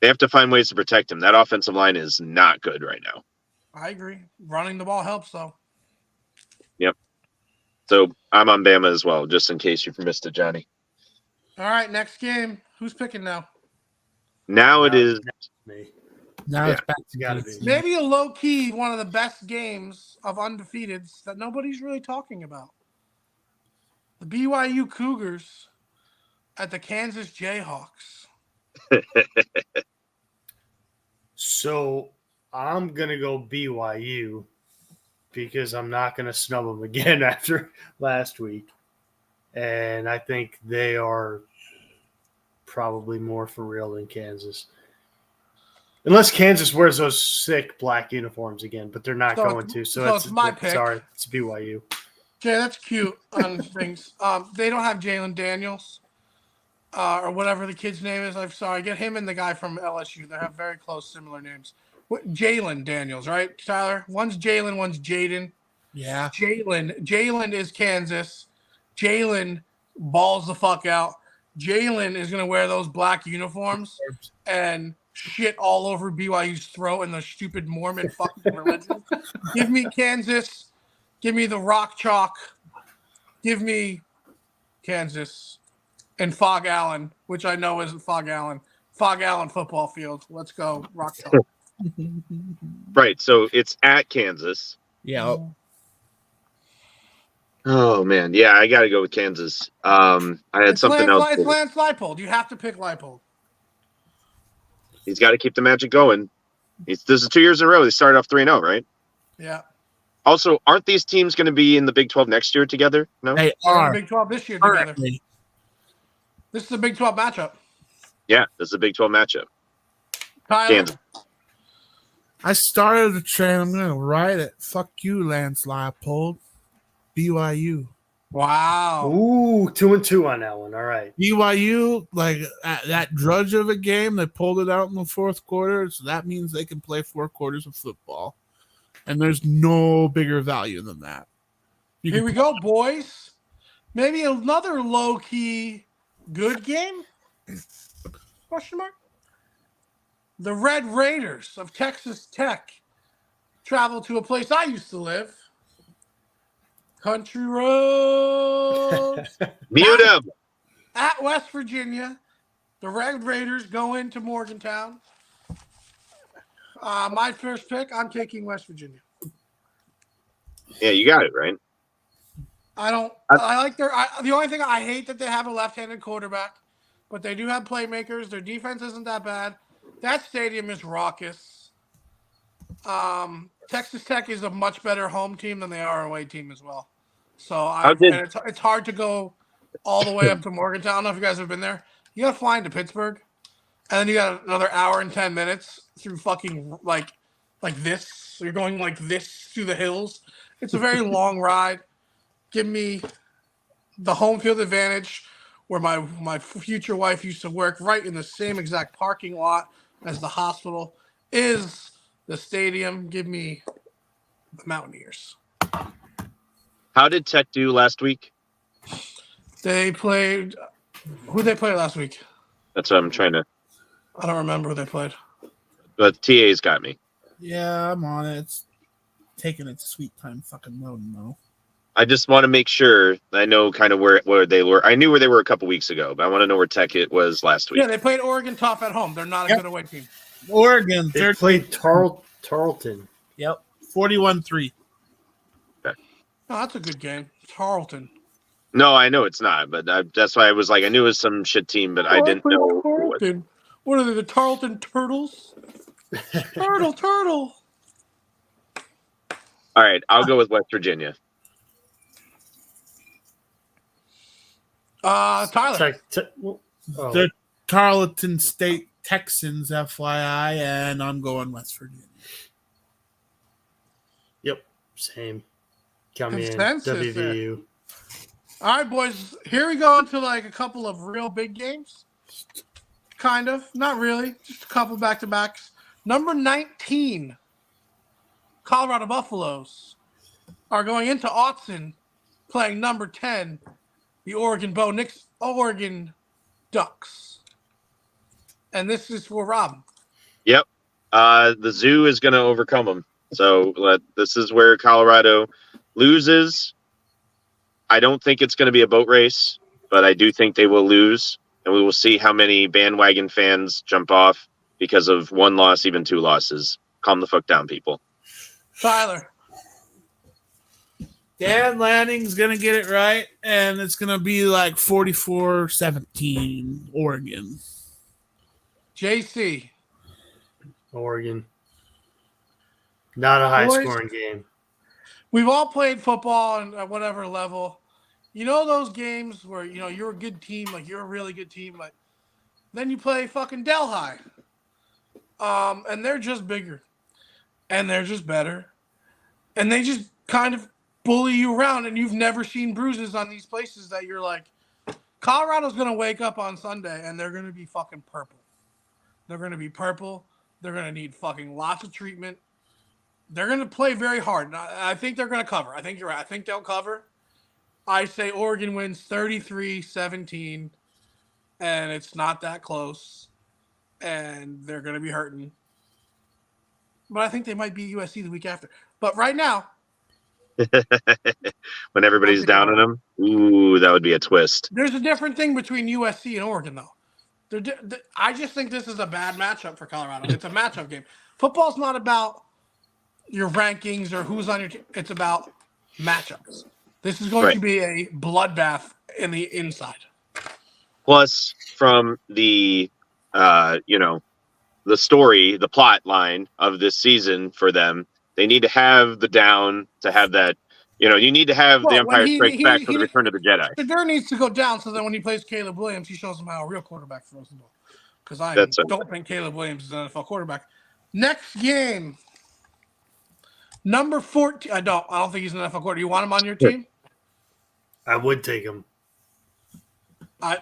they have to find ways to protect him. That offensive line is not good right now.
I agree. Running the ball helps though.
Yep. So I'm on Bama as well, just in case you've missed it, Johnny.
All right, next game. Who's picking now?
Now it is.
Me.
Now
Yeah,
it's back to
gotta
JC.
be.
Maybe a low key one of the best games of undefeateds that nobody's really talking about. The BYU Cougars at the Kansas Jayhawks.
So I'm going to go BYU because I'm not going to snub them again after last week. And I think they are probably more for real than Kansas. Unless Kansas wears those sick black uniforms again, but they're not going to. So
it's my pick.
Sorry, it's BYU.
Jay, that's cute on things. They don't have Jalen Daniels or whatever the kid's name is. I'm sorry. Get him and the guy from LSU. They have very close, similar names. Jalen Daniels, right, Tyler? One's Jalen, one's Jaden.
Yeah.
Jalen is Kansas. Jalen balls the fuck out. Jalen is going to wear those black uniforms and shit all over BYU's throat and the stupid Mormon fucking religion. Give me Kansas. Give me the Rock Chalk. Give me Kansas and Fog Allen, which I know isn't Fog Allen. Fog Allen football field. Let's go, Rock Chalk.
Right. So it's at Kansas.
Yeah.
Oh man, yeah, I got to go with Kansas. I had
It's
something else.
It's Lance Leipold. You have to pick Leipold.
He's got to keep the magic going. This is 2 years in a row. They started off 3-0, right?
Yeah.
Also, aren't these teams going to be in the Big 12 next year together? No.
They
They're in
are.
the Big 12 this year together.
Currently.
This is the Big 12 matchup.
Yeah, this is a Big 12 matchup.
Tyler,
Kansas.
I started the train. I'm going to ride it. Fuck you, Lance Leipold. BYU.
wow.
Ooh, 2-2 on that one. All right.
BYU, like that drudge of a game, they pulled it out in the fourth quarter. So that means they can play 4 quarters of football. And there's no bigger value than that.
Here we go, boys. Maybe another low-key good game? Question mark? The Red Raiders of Texas Tech travel to a place I used to live. Country Road.
Mute him.
At West Virginia. The Red Raiders go into Morgantown. My first pick, I'm taking West Virginia.
Yeah, you got it, right?
I like the only thing I hate that they have a left-handed quarterback, but they do have playmakers. Their defense isn't that bad. That stadium is raucous. Texas Tech is a much better home team than they are away team as well. So it's hard to go all the way up to Morgantown. I don't know if you guys have been there. You got to fly into Pittsburgh, and then you got another hour and 10 minutes through fucking like this. So you're going like this through the hills. It's a very long ride. Give me the home field advantage where my future wife used to work, right in the same exact parking lot as the hospital is the stadium. Give me the Mountaineers.
How did Tech do last week?
They played – who did they play last week?
That's what I'm trying to –
I don't remember who they played.
but TA's got me.
Yeah, I'm on it. It's taking its sweet time fucking loading, though.
I just want to make sure I know kind of where they were. I knew where they were a couple weeks ago, but I want to know where Tech it was last week.
Yeah, they played Oregon tough at home. They're not a good away team.
Oregon,
They played Tarleton.
Yep, 41-3.
Oh, that's a good game. Tarleton.
No, I know it's not, but that's why I was like, I knew it was some shit team, but I didn't know who it was.
Tarleton. What are they, the Tarleton Turtles? Turtle.
All right, I'll go with West Virginia.
Tyler.
The Tarleton State Texans, FYI, and I'm going West Virginia.
Yep, same. Come in,
Consensus
WVU.
All right, boys. Here we go into like a couple of real big games. Kind of. Not really. Just a couple back-to-backs. Number 19, Colorado Buffaloes are going into Autzen playing number 10, the Oregon Ducks. And this is for Rob.
Yep. The Zoo is going to overcome them. So this is where Colorado loses. I don't think it's going to be a boat race, but I do think they will lose. And we will see how many bandwagon fans jump off because of one loss, even 2 losses. Calm the fuck down, people.
Tyler.
Dan Lanning's going to get it right, and it's going to be like 44-17 Oregon.
JC.
Oregon. Not a high-scoring game.
We've all played football at whatever level. You know those games where, you're a good team, like you're a really good team, but then you play fucking Delhi. And they're just bigger. And they're just better. And they just kind of bully you around, and you've never seen bruises on these places that you're like, Colorado's going to wake up on Sunday, and they're going to be fucking purple. They're going to be purple. They're going to need fucking lots of treatment. They're going to play very hard. I think they're going to cover. I think you're right. I think they'll cover. I say Oregon wins 33-17, and it's not that close, and they're going to be hurting. But I think they might beat USC the week after. But right now,
when everybody's down on them, ooh, that would be a twist.
there's a different thing between USC and Oregon, though. I just think this is a bad matchup for Colorado. It's a matchup game. Football's not about your rankings or who's on your team. It's about matchups. This is going to be a bloodbath in the inside.
Plus, from the, the story, the plot line of this season for them, they need to have the down to have that. You need to have the Empire Strikes Back for the Return of the Jedi.
Shedeur needs to go down so that when he plays Caleb Williams, he shows him how a real quarterback throws the ball. Because I don't think Caleb Williams is an NFL quarterback. Next game, number 14. I don't think he's an NFL quarterback. You want him on your team?
I would take him.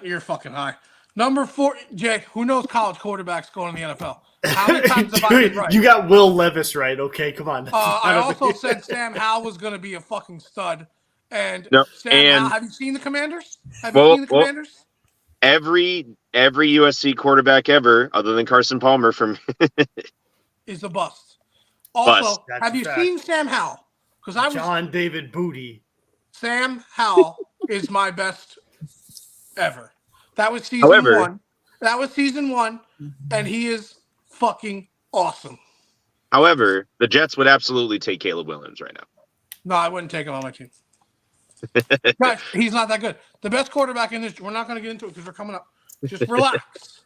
You're fucking high. Number 4, Jake. Who knows college quarterbacks going to the NFL? How many times have I been right?
You got Will Levis right. Okay, come on.
I also said Sam Howell was going to be a fucking stud. And Howell, have you seen the Commanders? Commanders?
Every USC quarterback ever, other than Carson Palmer,
is a bust. Also, have you seen Sam Howell? Because
John David Booty.
Sam Howell is my best ever. That was season 1. That was season 1, and he is fucking awesome.
However, the Jets would absolutely take Caleb Williams right now.
No, I wouldn't take him on my team. Guys, he's not that good. The best quarterback in this, we're not going to get into it because we're coming up. Just relax.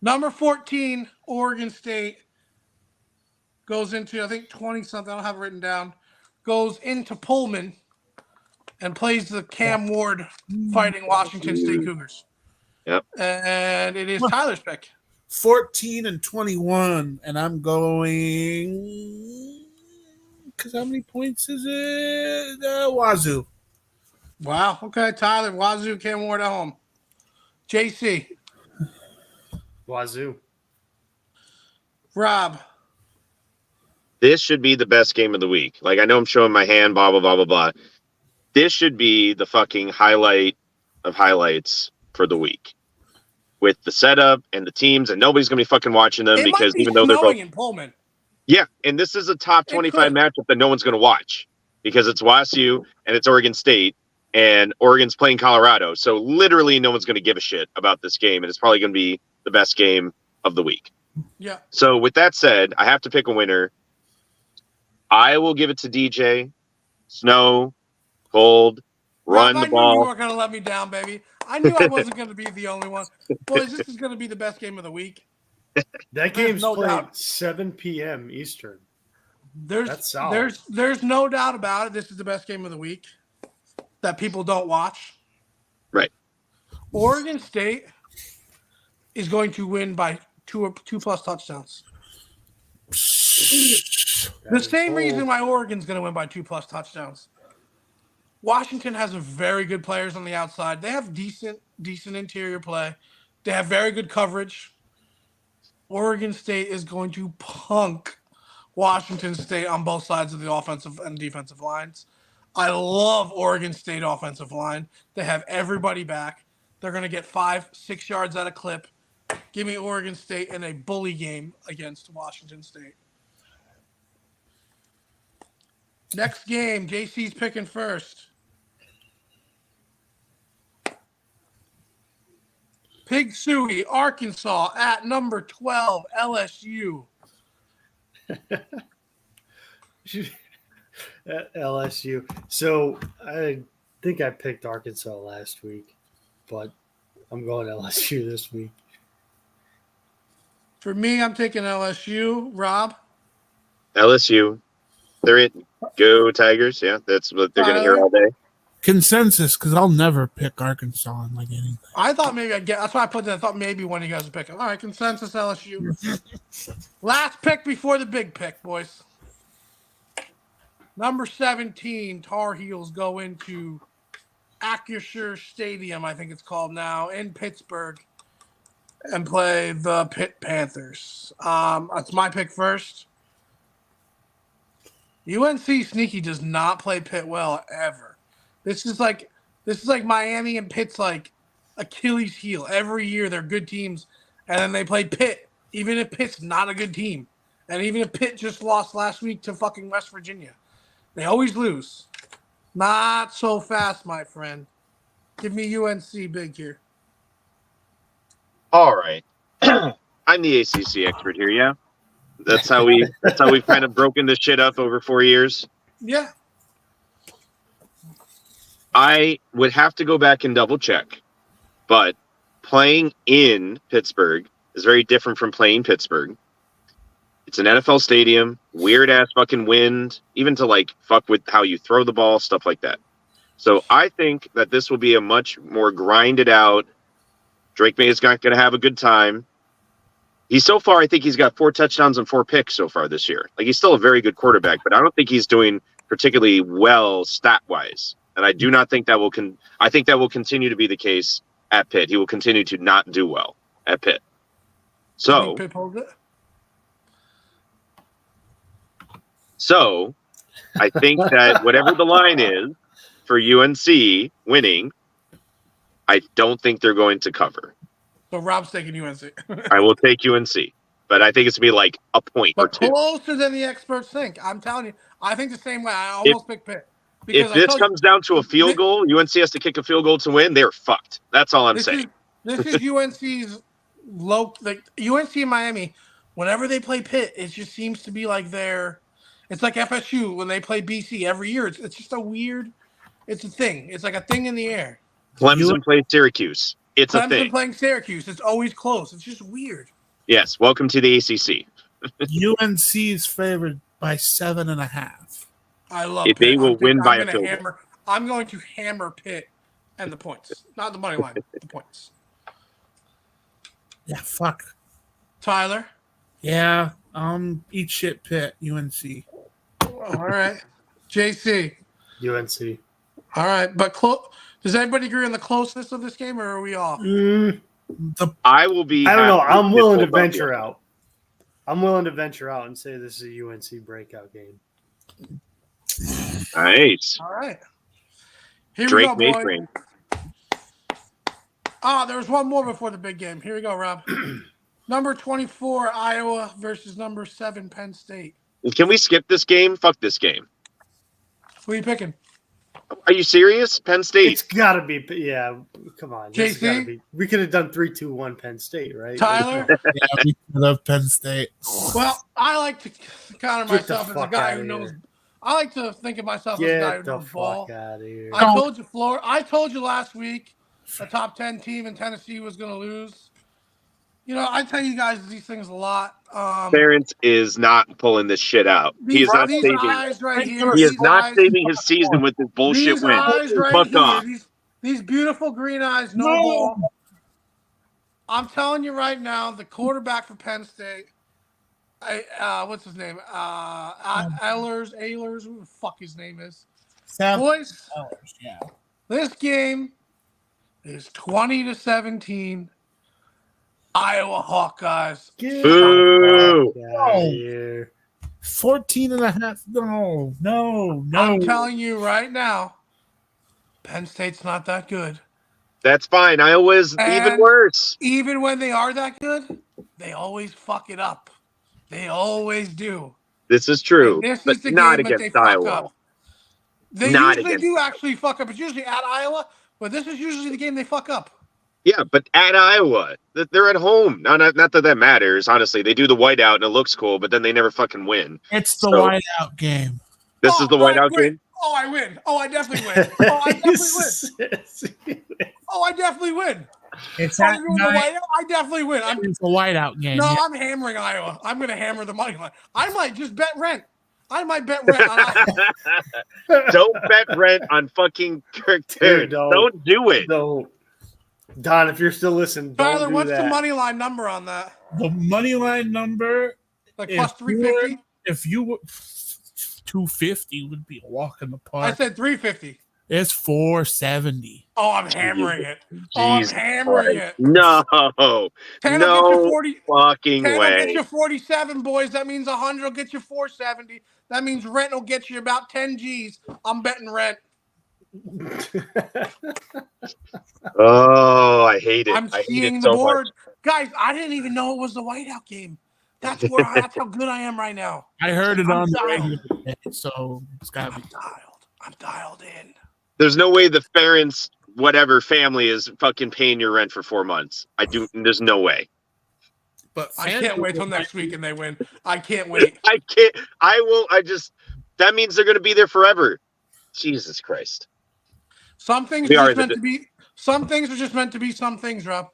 Number 14, Oregon State goes into, I think, 20-something. I don't have it written down. Goes into Pullman and plays the Cam Ward fighting Washington State Cougars.
Yep.
And it is Tyler's pick.
14-21, and I'm going. Because how many points is it? Wazoo.
Wow. Okay, Tyler. Wazoo, Cam Ward at home. JC.
Wazoo.
Rob.
This should be the best game of the week. Like, I know I'm showing my hand, blah, blah, blah, blah, blah. This should be the fucking highlight of highlights for the week. With the setup and the teams, and nobody's going to be fucking watching them because even though they're both
in Pullman.
Yeah, and this is a top 25 matchup that no one's going to watch because it's WSU and it's Oregon State, and Oregon's playing Colorado. So literally no one's going to give a shit about this game, and it's probably going to be the best game of the week.
Yeah.
So with that said, I have to pick a winner. I will give it to DJ. Snow, cold, run the ball.
You weren't going to let me down, baby. I knew I wasn't going to be the only one. Boys, this is going to be the best game of the week.
That game's played 7 p.m. Eastern.
There's no doubt about it. This is the best game of the week that people don't watch.
Right.
Oregon State is going to win by two plus touchdowns. The same reason why Oregon's going to win by 2 plus touchdowns. Washington has very good players on the outside. They have decent interior play. They have very good coverage. Oregon State is going to punk Washington State on both sides of the offensive and defensive lines. I love Oregon State offensive line. They have everybody back. They're going to get 5-6 yards at a clip. Give me Oregon State in a bully game against Washington State. Next game, JC's picking first. Pig Suey, Arkansas at number 12, LSU.
LSU. So I think I picked Arkansas last week, but I'm going LSU this week.
For me, I'm taking LSU. Rob?
LSU. They're in. Go Tigers. Yeah, that's what they're going to hear all day.
Consensus, because I'll never pick Arkansas on like anything.
I thought maybe I'd get. That's why I put that. I thought maybe one of you guys would pick it. All right, consensus LSU. Last pick before the big pick, boys. Number 17, Tar Heels go into Acrisure Stadium, I think it's called now, in Pittsburgh, and play the Pitt Panthers. That's my pick first. UNC sneaky does not play Pitt well ever. This is like Miami and Pitt's like Achilles heel. Every year they're good teams, and then they play Pitt, even if Pitt's not a good team. And even if Pitt just lost last week to fucking West Virginia. They always lose. Not so fast, my friend. Give me UNC big here.
All right. I'm the ACC expert here, yeah? That's how we've kind of broken this shit up over 4 years.
Yeah.
I would have to go back and double check, but playing in Pittsburgh is very different from playing Pittsburgh. It's an NFL stadium, weird ass fucking wind, even to like fuck with how you throw the ball, stuff like that. So I think that this will be a much more grinded out. Drake May is not going to have a good time. I think he's got 4 touchdowns and 4 picks so far this year. Like, he's still a very good quarterback, but I don't think he's doing particularly well stat wise. And I do not think that I think that will continue to be the case at Pitt. He will continue to not do well at Pitt. So,
Pitt holds it?
So, I think that whatever the line is for UNC winning, I don't think they're going to cover.
So Rob's taking UNC.
I will take UNC, but I think it's going to be like a point or
But
2.
closer than the experts think. I'm telling you. I think the same way. I almost picked Pitt.
If this comes down to a field goal, UNC has to kick a field goal to win, they're fucked. That's all I'm saying.
This is UNC's low. Like UNC and Miami, whenever they play Pitt, it just seems to be like it's like FSU when they play BC every year. It's just a weird. It's a thing. It's like a thing in the air.
Clemson plays Syracuse. It's a thing.
Clemson playing Syracuse. It's always close. It's just weird.
Yes. Welcome to the ACC.
UNC is favored by 7.5.
I love
If
Pitt.
they will win by a field goal.
I'm going to hammer Pitt and the points. Not the money line, the points.
Yeah, fuck.
Tyler?
Yeah, eat shit Pitt, UNC.
All right. JC?
UNC.
All right. But does anybody agree on the closeness of this game, or are we off?
I will be.
I don't know. I'm willing to
Philadelphia.
venture out. I'm willing to venture out and say this is a UNC breakout game.
Nice.
All right. Here
Drake
we go, boys.
Maytrain.
There was one more before the big game. Here we go, Rob. Number 24, Iowa versus number 7, Penn State.
Can we skip this game? Fuck this game.
Who are you picking?
Are you serious? Penn State.
It's got to be. Yeah, come on. It's
JC?
gotta be. We could have done 3-2-1 Penn State, right?
Tyler?
Yeah, we love Penn State.
Well, I like to counter
Get the
myself as a
fuck
guy
outta
who knows.
here.
I like to think of myself as a guy who
Get the
knows ball.
fuck out of here.
I told you last week a top 10 team in Tennessee was going to lose. You know, I tell you guys these things a lot.
Ferentz is not pulling this shit out. He is not saving.
Eyes right here,
He is
these
not
eyes-
saving his season with this bullshit
These
win.
eyes right
Fuck
here,
off.
these beautiful green eyes, no ball. I'm telling you right now, the quarterback for Penn State, what's his name? Ehlers, who the fuck his name is.
Sam
Boys,
yeah.
this game is 20-17. Iowa Hawkeyes.
Get
Boo.
the fuck out of here.
14.5. No.
I'm telling you right now, Penn State's not that good.
That's fine. Iowa's even
And-
worse.
Even when they are that good, they always fuck it up. They always do.
This is true,
This
but
is the
not
game that they
against
fuck
Iowa.
up. They
Not
usually
against-
do actually fuck up. It's usually at Iowa, but this is usually the game they fuck up.
Yeah, but at Iowa, they're at home. Not that matters. Honestly, they do the whiteout and it looks cool, but then they never fucking win.
It's the
So-
whiteout game.
This is the whiteout
great.
game.
Oh, I win. Oh, I definitely win. Oh, I definitely win. Oh, I definitely win.
It's
Oh,
at
you're doing the
night.
whiteout? I definitely win.
It's a whiteout game.
No,
yeah.
I'm hammering Iowa. I'm going to hammer the money line. I might just bet rent. I might bet rent on Iowa.
Don't bet rent on fucking Kirk
Dude,
Terry. Don't do it.
No. Don, if you're still listening, don't
Tyler,
do
what's
that.
the money line number on that?
The money line number,
Like
If
plus
you
350?
if you were 250 would be a walk in the
I
park.
said 350.
It's 470.
Oh, I'm hammering it. Oh, I'm
Jesus
hammering
Christ.
it.
No.
10 will get you
No
40.
fucking
10 will
way.
get you 47, boys. That means 100 will get you 470. That means rent will get you about 10 G's. I'm betting rent.
Oh, I hate it.
I'm
I hate
seeing
it
the
so
board.
much.
Guys, I didn't even know it was the whiteout game. That's how good I am right now.
I heard it
I'm
on the
dialed.
radio today, so it's got to
I'm
be.
dialed. I'm dialed in.
There's no way the Ferentz whatever family is fucking paying your rent for 4 months. There's no way.
But
I can't wait till next week and they win. I can't wait.
I can't. That means they're going to be there forever. Jesus Christ.
Some things
We
are
are
just
the-
meant to be. Some things are just meant to be some things, Rob.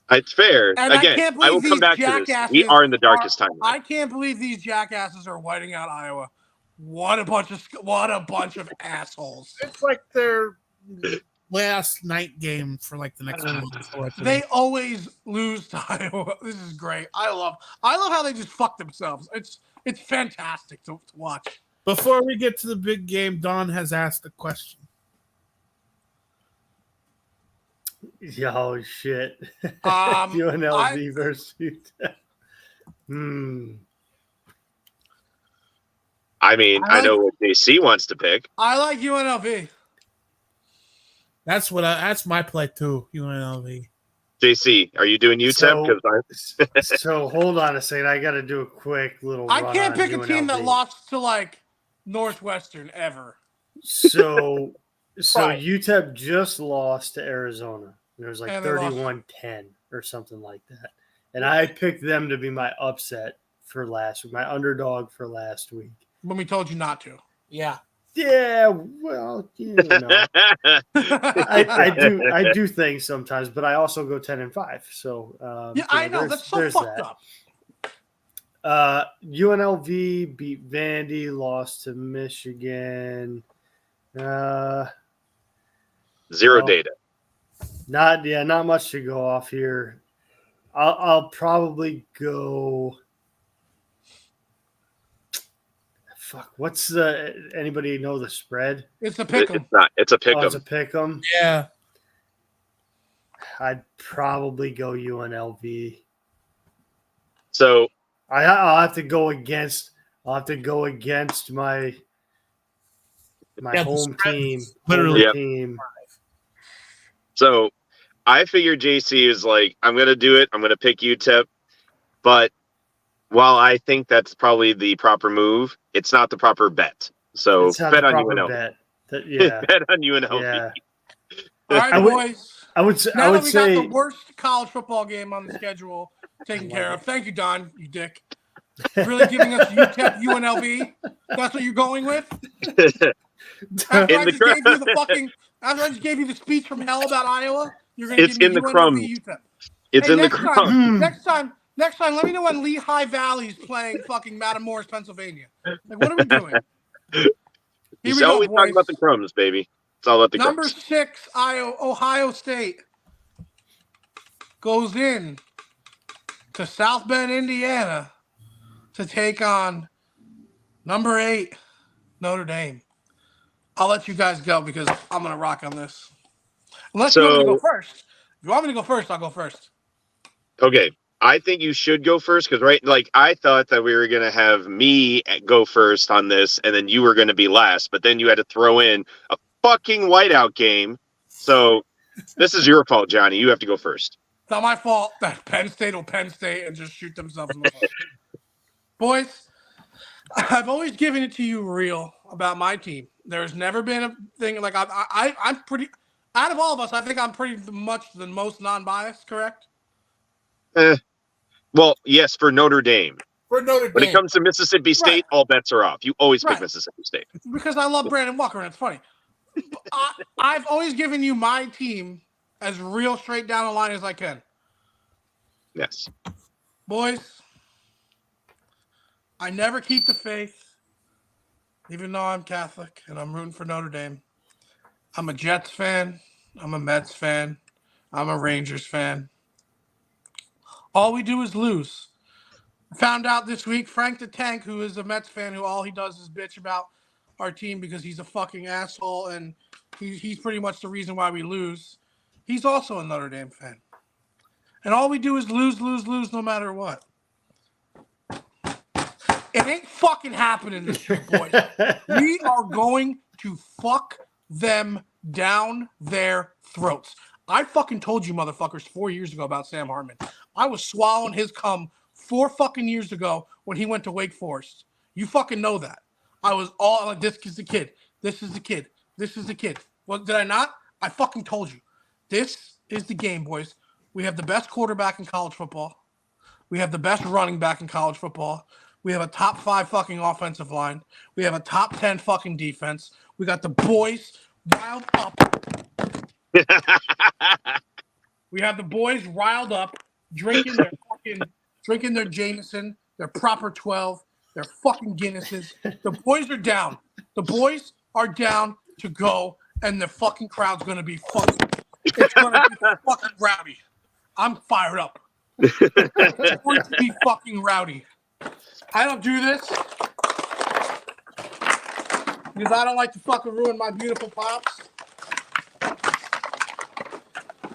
It's fair.
And
Again,
I can't
I will
believe
come
these
back to this.
jackasses.
We are in the darkest time.
I can't believe these jackasses are whiting out Iowa. What a bunch of assholes.
It's like their last night game for like the next month.
They always lose to Iowa. This is great. I love how they just fuck themselves. It's fantastic to watch.
Before we get to the big game, Don has asked a question.
Oh shit!
UNLV
versus UTEP.
I mean, I know what JC wants to pick.
I like UNLV.
That's my play too. UNLV.
JC, are you doing UTEP?
So hold on a second. I got to do a quick little.
I
run
can't
on
pick a team that
UNLV.
lost to like Northwestern ever.
So
Right.
UTEP just lost to Arizona. It was like
And they lost.
31-10 or something like that. And I picked them to be my upset for last week, my underdog for last week.
When we told you not to.
Yeah.
Yeah, well, I do things sometimes, but I also go 10-5. So
Yeah, I know. That's so fucked up.
UNLV beat Vandy, lost to Michigan.
Zero data.
Not much to go off here. I'll probably go. Fuck, what's anybody know the spread?
It's a pick 'em.
It's not. It's a pick 'em.
It's a pick 'em.
Yeah.
I'd probably go UNLV.
So
I'll have to go against. my
Yeah, the
home
spread
team.
is literally-
Yep.
team.
So I figured JC is like, I'm going to do it. I'm going to pick UTEP. But while I think that's probably the proper move, it's not the proper bet. So
It's not
bet
the
on
proper
UNLV.
bet. Yeah,
Bet on UNLV.
yeah.
All right,
I would-
boys.
I would say.
Now
I would
that we
say.
got the worst college football game on the schedule taken care of. Thank you, Don, you dick. Really giving us UTEP UNLV? That's what you're going with? After I just gave you the fucking after I just gave you the speech from hell about Iowa, you're gonna
It's
give
in
me
the
UNLV
crumbs.
UTEP.
It's
Hey,
in the
next
crowd.
time, next time, let me know when Lehigh Valley's playing fucking Matamoros, Pennsylvania. Like, what are we doing? Here
He's
we go,
always talking
boys.
about the crumbs, baby. It's all about the
Number
crumbs.
6, Ohio State goes in to South Bend, Indiana, to take on number 8, Notre Dame. I'll let you guys go because I'm gonna rock on this. Unless you want me to go first. If you want me to go first, I'll go first.
Okay. I think you should go first because, I thought that we were going to have me go first on this and then you were going to be last, but then you had to throw in a fucking whiteout game. So this is your fault, Johnny. You have to go first.
It's not my fault that Penn State will Penn State and just shoot themselves in the foot. Boys, I've always given it to you real about my team. There's never been a thing like I'm pretty out of all of us. I think I'm pretty much the most non-biased. Correct?
Well, yes, for Notre Dame.
For Notre
When
Dame.
it comes to Mississippi State,
Right.
all bets are off. You always pick
Right.
Mississippi State.
Because I love Brandon Walker and it's funny. I've always given you my team as real straight down the line as I can.
Yes.
Boys, I never keep the faith, even though I'm Catholic and I'm rooting for Notre Dame. I'm a Jets fan. I'm a Mets fan. I'm a Rangers fan. All we do is lose. Found out this week, Frank the Tank, who is a Mets fan, who all he does is bitch about our team because he's a fucking asshole and He's pretty much the reason why we lose. He's also a Notre Dame fan. And all we do is lose no matter what. It ain't fucking happening this year, boys. We are going to fuck them down their throats. I fucking told you motherfuckers 4 years ago about Sam Hartman. I was swallowing his cum 4 fucking years ago when he went to Wake Forest. You fucking know that. I was all like, this is the kid. This is the kid. This is the kid. What did I not? I fucking told you. This is the game, boys. We have the best quarterback in college football. We have the best running back in college football. We have a top 5 fucking offensive line. We have a top 10 fucking defense. We got the boys riled up. We have the boys riled up, drinking their Jameson, their proper 12, their fucking Guinnesses. The boys are down. The boys are down to go, and the fucking crowd's gonna be fucking. It's gonna be fucking rowdy. I'm fired up. It's going to be fucking rowdy. I don't do this because I don't like to fucking ruin my beautiful pops.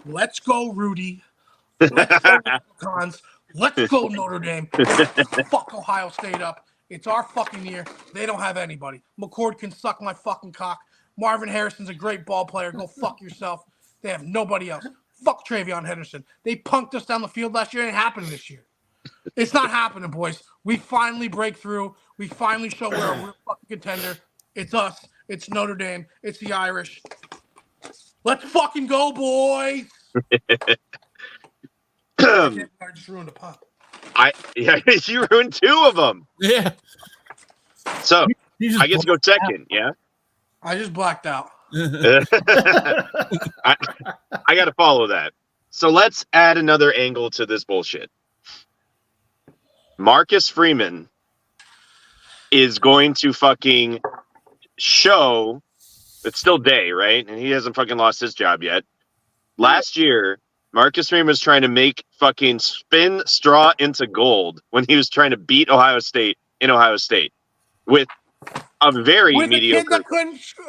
Let's go, Rudy. Let's go, Cons. Let's go, Notre Dame. Let's fuck Ohio State up. It's our fucking year. They don't have anybody. McCord can suck my fucking cock. Marvin Harrison's a great ball player. Go fuck yourself. They have nobody else. Fuck Travion Henderson. They punked us down the field last year. It ain't happening this year. It's not happening, boys. We finally break through. We finally show we're a real fucking contender. It's us. It's Notre Dame. It's the Irish. Let's fucking go, boys. I just ruined a pop.
You ruined 2 of them.
Yeah.
So I get to go second. Yeah.
I just blacked out.
I got to follow that. So let's add another angle to this bullshit. Marcus Freeman is going to fucking show it's still Day, right? And he hasn't fucking lost his job yet. Last year, Marcus Freeman was trying to make fucking spin straw into gold when he was trying to beat Ohio State in Ohio State with a very mediocre.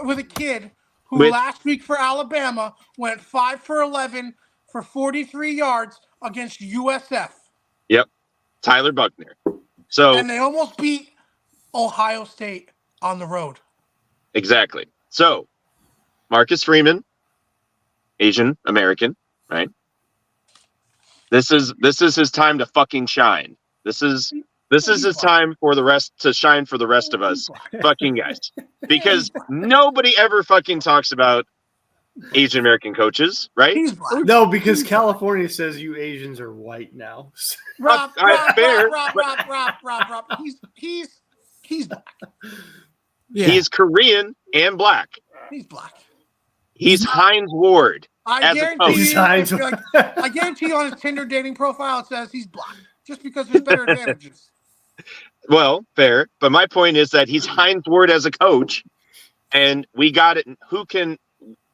With a kid who last week for Alabama went 5 for 11 for 43 yards against USF.
Yep. Tyler Buckner. So
and they almost beat Ohio State on the road.
Exactly. So Marcus Freeman, Asian American, right? This is his time to fucking shine. This is his time for the rest to shine for the rest of us fucking guys. Because nobody ever fucking talks about Asian American coaches, right?
He's black.
No, because California says you Asians are white now.
Rob. He's black.
Yeah.
He's Korean and black.
He's black.
He's Hines Ward.
I guarantee
I
guarantee you on his Tinder dating profile it says he's black. Just because there's better advantages.
Well, fair. But my point is that he's Hines Ward as a coach, and we got it.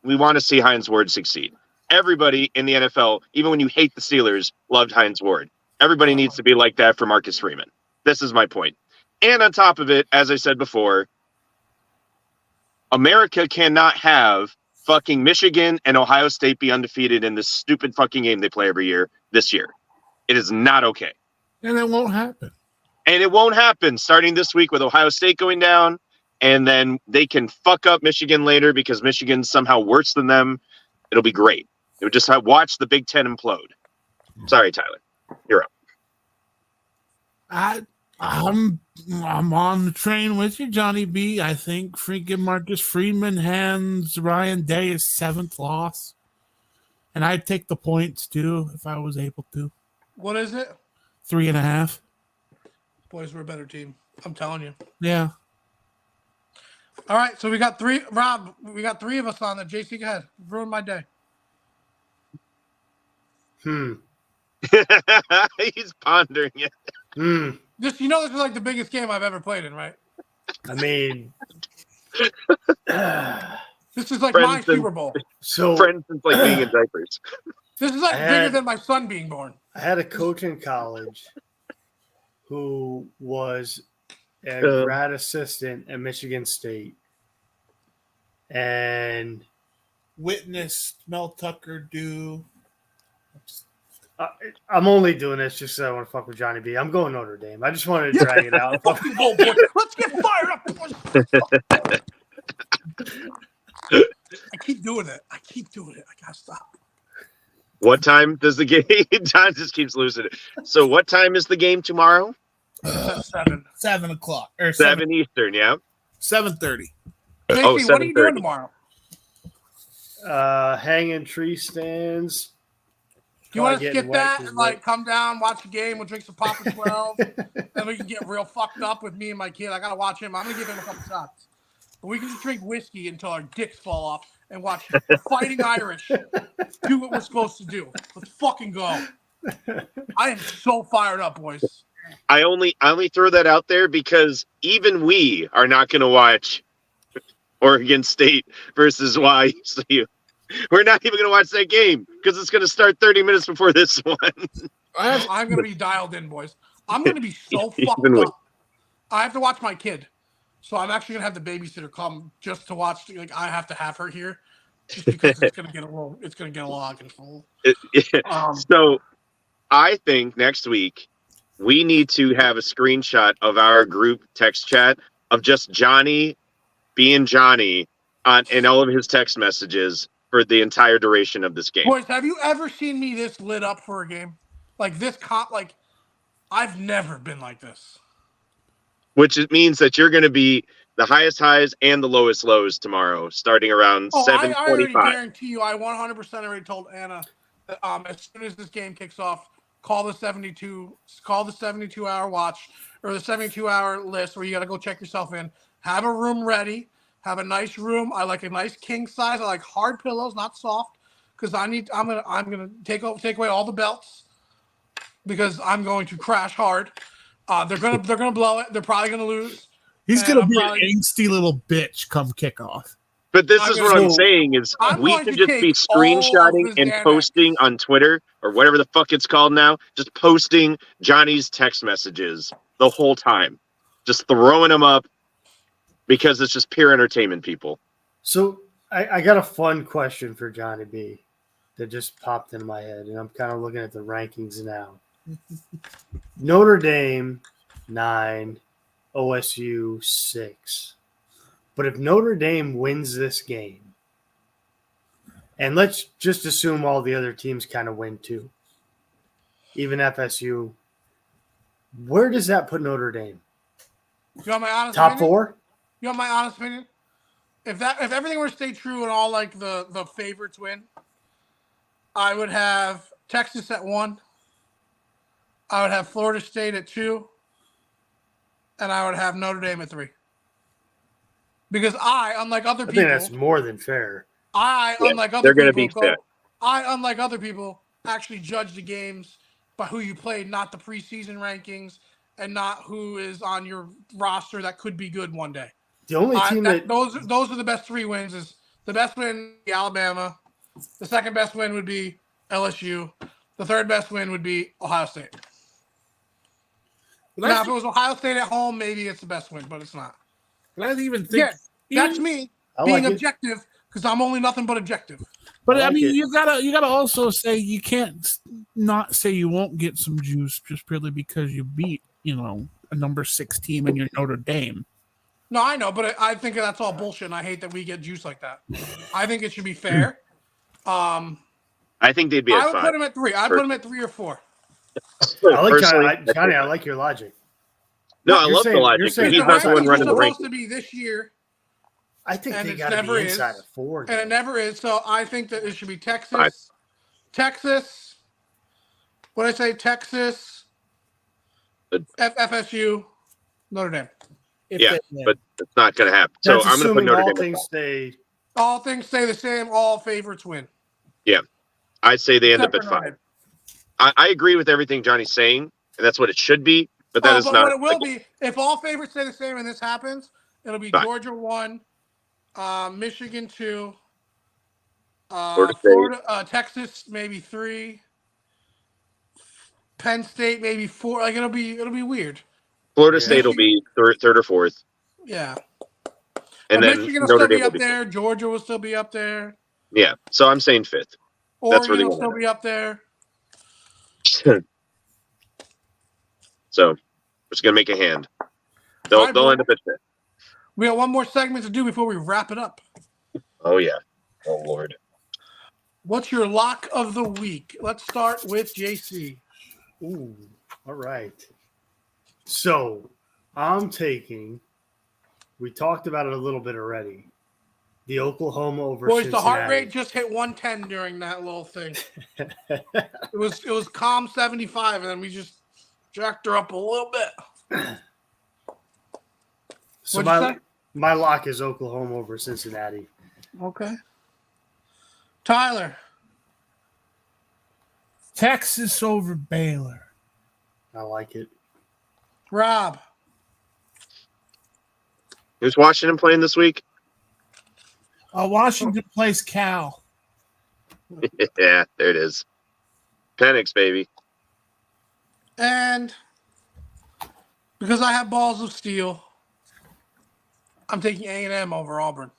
We want to see Hines Ward succeed. Everybody in the NFL, even when you hate the Steelers, loved Hines Ward. Everybody needs to be like that for Marcus Freeman. This is my point. And on top of it, as I said before, America cannot have fucking Michigan and Ohio State be undefeated in this stupid fucking game they play every year this year. It is not okay.
And it won't happen.
And it won't happen starting this week with Ohio State going down. And then they can fuck up Michigan later because Michigan's somehow worse than them. It'll be great. It would just watch the Big Ten implode. Sorry, Tyler. You're up.
I'm on the train with you, Johnny B. I think freaking Marcus Freeman hands Ryan Day his 7th loss. And I'd take the points too if I was able to.
What is it?
3.5.
Boys, we're a better team. I'm telling you.
Yeah.
All right, so we got 3. Rob, we got 3 of us on there. JC, go ahead. Ruined my day.
He's pondering it.
Just this is like the biggest game I've ever played in, right?
I mean,
this is like
Friends
my Super Bowl.
So
for instance, like being in diapers.
This is like bigger than my son being born.
I had a coach in college who was a grad assistant at Michigan State. And
witnessed Mel Tucker do.
I'm only doing this just because I want to fuck with Johnny B. I'm going Notre Dame. I just wanted to
Yeah.
drag it out.
Fucking go, boys. Let's get fired up, boys. I keep doing it. I gotta stop.
What time does the game? John just keeps losing it. So, what time is the game tomorrow?
7.
7 o'clock or
7 Eastern. Yeah.
7:30.
Casey,
Oh,
what are you doing
7:30.
tomorrow?
Hanging tree stands.
Do you want to
Getting
skip
wet
that
'cause
and
wet.
come down, watch the game, we'll drink some Papa 12, then we can get real fucked up with me and my kid. I gotta watch him. I'm gonna give him a couple shots. But we can just drink whiskey until our dicks fall off and watch Fighting Irish do what we're supposed to do. Let's fucking go. I am so fired up, boys.
I only throw that out there because even we are not going to watch Oregon State versus YSU. We're not even going to watch that game because it's going to start 30 minutes before this one.
I'm gonna be dialed in, boys. I'm gonna be so
Even
fucked
with-
up. I have to watch my kid. So I'm actually gonna have the babysitter come just to watch. Like I have to have her here, just because it's gonna get a little out of control.
So I think next week we need to have a screenshot of our group text chat of just Johnny being Johnny in all of his text messages for the entire duration of this game.
Boys, have you ever seen me this lit up for a game? Like this I've never been like this.
Which it means that you're going to be the highest highs and the lowest lows tomorrow, starting around
I already
7:25.
guarantee you, I 100% already told Anna that as soon as this game kicks off, call the 72-hour watch or the 72-hour list where you got to go check yourself in. Have a room ready. Have a nice room. I like a nice king size. I like hard pillows, not soft, because I'm gonna take away all the belts because I'm going to crash hard. They're gonna blow it. They're probably gonna lose.
He's
And
gonna
I'm
be
probably-
an angsty little bitch come kickoff.
But this
I'm
is
gonna-
what I'm
So-
saying is
I'm
we
going
can
to
just be
take all of
screenshotting
the
and
Xanax.
posting on Twitter or whatever the fuck it's called now, just posting Johnny's text messages the whole time. Just throwing them up because it's just pure entertainment, people.
So I got a fun question for Johnny B that just popped into my head, and I'm kind of looking at the rankings now. Notre Dame 9, OSU 6. But if Notre Dame wins this game, and let's just assume all the other teams kind of win too, even FSU, where does that put Notre Dame?
You want my honest
Top
opinion?
4?
You want my honest opinion? If everything were to stay true and all like the favorites win, I would have Texas at 1. I would have Florida State at 2, and I would have Notre Dame at 3. Because unlike other
I
people,
think that's more than fair.
unlike
they're
other
gonna
people,
be fair.
unlike other people, actually judge the games by who you played, not the preseason rankings, and not who is on your roster that could be good one day.
The only team
those are the best 3 wins. Is the best win Alabama, the second best win would be LSU, the third best win would be Ohio State.
But
Now, if it was Ohio State at home, maybe it's the best win, but it's not.
I even think.
Yeah, that's me
I
being
like it.
objective because I'm only nothing but objective.
But
I
I
like
mean,
it.
you gotta also say you can't not say you won't get some juice just purely because you beat a number 6 team in your Notre Dame.
No, I know, but I think that's all bullshit, and I hate that we get juice like that. I think it should be fair.
I think they'd be
I
at
would
5.
put them at 3. I'd put them at 3 or 4.
I like
Personally,
Johnny. I like your logic.
No, I
You're
love
saying-
the logic,
you're
but
saying
he's
the
not the one
rankings
running the
supposed
ranking.
to be this year,
I think
And
they
it
got to
never
be
is.
inside of 4.
and it never is. So I think that it should be Texas.
5.
Texas. What did I say? Texas. FSU. Notre Dame.
If
Yeah,
they win.
but it's not going to happen. So
That's
I'm going to put
assuming
Notre
all
Dame.
things stay.
All things stay the same. All favorites win.
I say they end up
Except
at
for
5.
Notre Dame.
I agree with everything Johnny's saying, and that's what it should be. But that is
but
not.
what it will be, if all favorites stay the same and this happens, it'll be
Fine.
Georgia 1, Michigan 2,
Florida State.
Florida, Texas maybe 3, Penn State maybe 4. Like it'll be weird.
Florida
Yeah.
State will be third or fourth,
Yeah.
and
But
then
Michigan will
Notre
still be
Dame will
up
be.
there. Georgia will still be up there.
Yeah, so I'm saying 5th. That's where they
Oregon will
want
still
to
be up there.
So we're just gonna make a hand.
All
They'll
right,
they'll
boy.
end up at 5th.
We got one more segment to do before we wrap it up.
Oh yeah. Oh Lord.
What's your lock of the week? Let's start with JC.
Ooh, all right. So I'm taking. We talked about it a little bit already. The Oklahoma over
Boys, the heart
Cincinnati.
rate just hit 110 during that little thing. It was calm 75, and then we just jacked her up a little bit.
So
What'd you say?
my lock is Oklahoma over Cincinnati.
Okay. Tyler.
Texas over Baylor.
I like it.
Rob.
Who's Washington playing this week?
Washington plays Cal.
Yeah, there it is. Penix, baby.
And because I have balls of steel, I'm taking A&M over Auburn.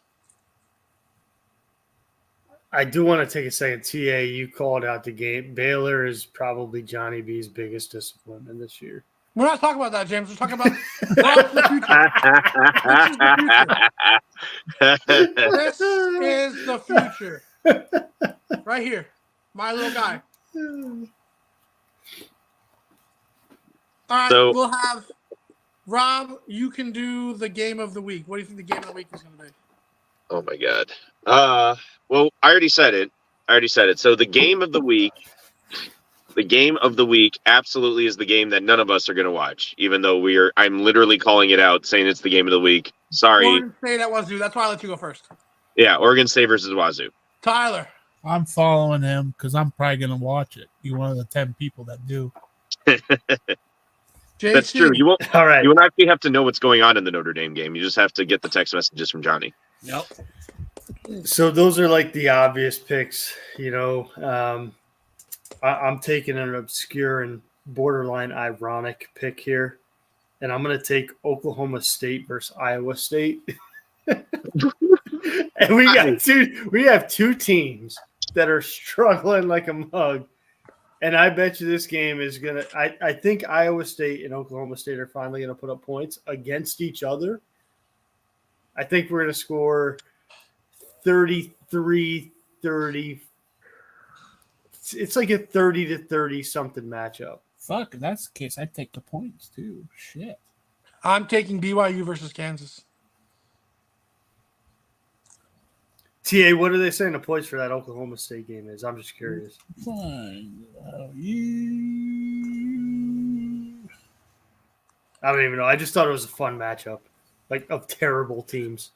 I do want to take a second. TA, you called out the game. Baylor is probably Johnny B's biggest disappointment this year.
We're not talking about that, James. We're talking about the future. This is the future. Right here. My little guy. All right,
So-
we'll have Rob, you can do the game of the week. What do you think the game of the week is going to be?
Oh my God. Well, I already said it. So the game of the week absolutely is the game that none of us are going to watch, even though I'm literally calling it out, saying it's the game of the week. Sorry.
Oregon State at Wazoo. That's why I let you go first.
Yeah, Oregon State versus Wazoo.
Tyler.
I'm following him because I'm probably going to watch it. Be one of the 10 people that do.
JC.
That's true. You won't actually have to know what's going on in the Notre Dame game. You just have to get the text messages from Johnny.
Yep.
So those are like the obvious picks, you know. I'm taking an obscure and borderline ironic pick here, and I'm going to take Oklahoma State versus Iowa State. And we have two teams that are struggling like a mug. And I bet you this game is going to – I think Iowa State and Oklahoma State are finally going to put up points against each other. I think we're going to score 33-30. It's like a 30-30 something matchup.
Fuck, if that's the case, I'd take the points too. Shit.
I'm taking BYU versus Kansas.
TA, what are they saying the points for that Oklahoma State game is? I'm just curious.
Fine.
I don't even know. I just thought it was a fun matchup, like of terrible teams.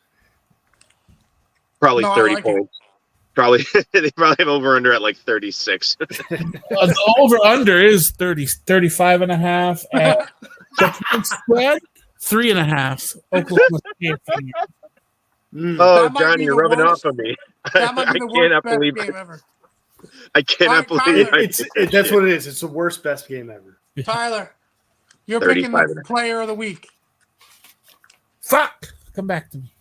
Probably
No, I
30
like it.
points. Probably they probably have over under at like 36.
The over-under is 35 and a half. And the point spread, 3.5. Oklahoma State.
Oh,
That might
Johnny,
be
you're
the
rubbing
worst-
off on me.
That might be the worst best game ever.
I cannot
All right,
believe
Tyler.
That's what it is. It's the worst best game ever.
Tyler, you're picking
35
the
and a-
player of the week.
Fuck. Come back to me.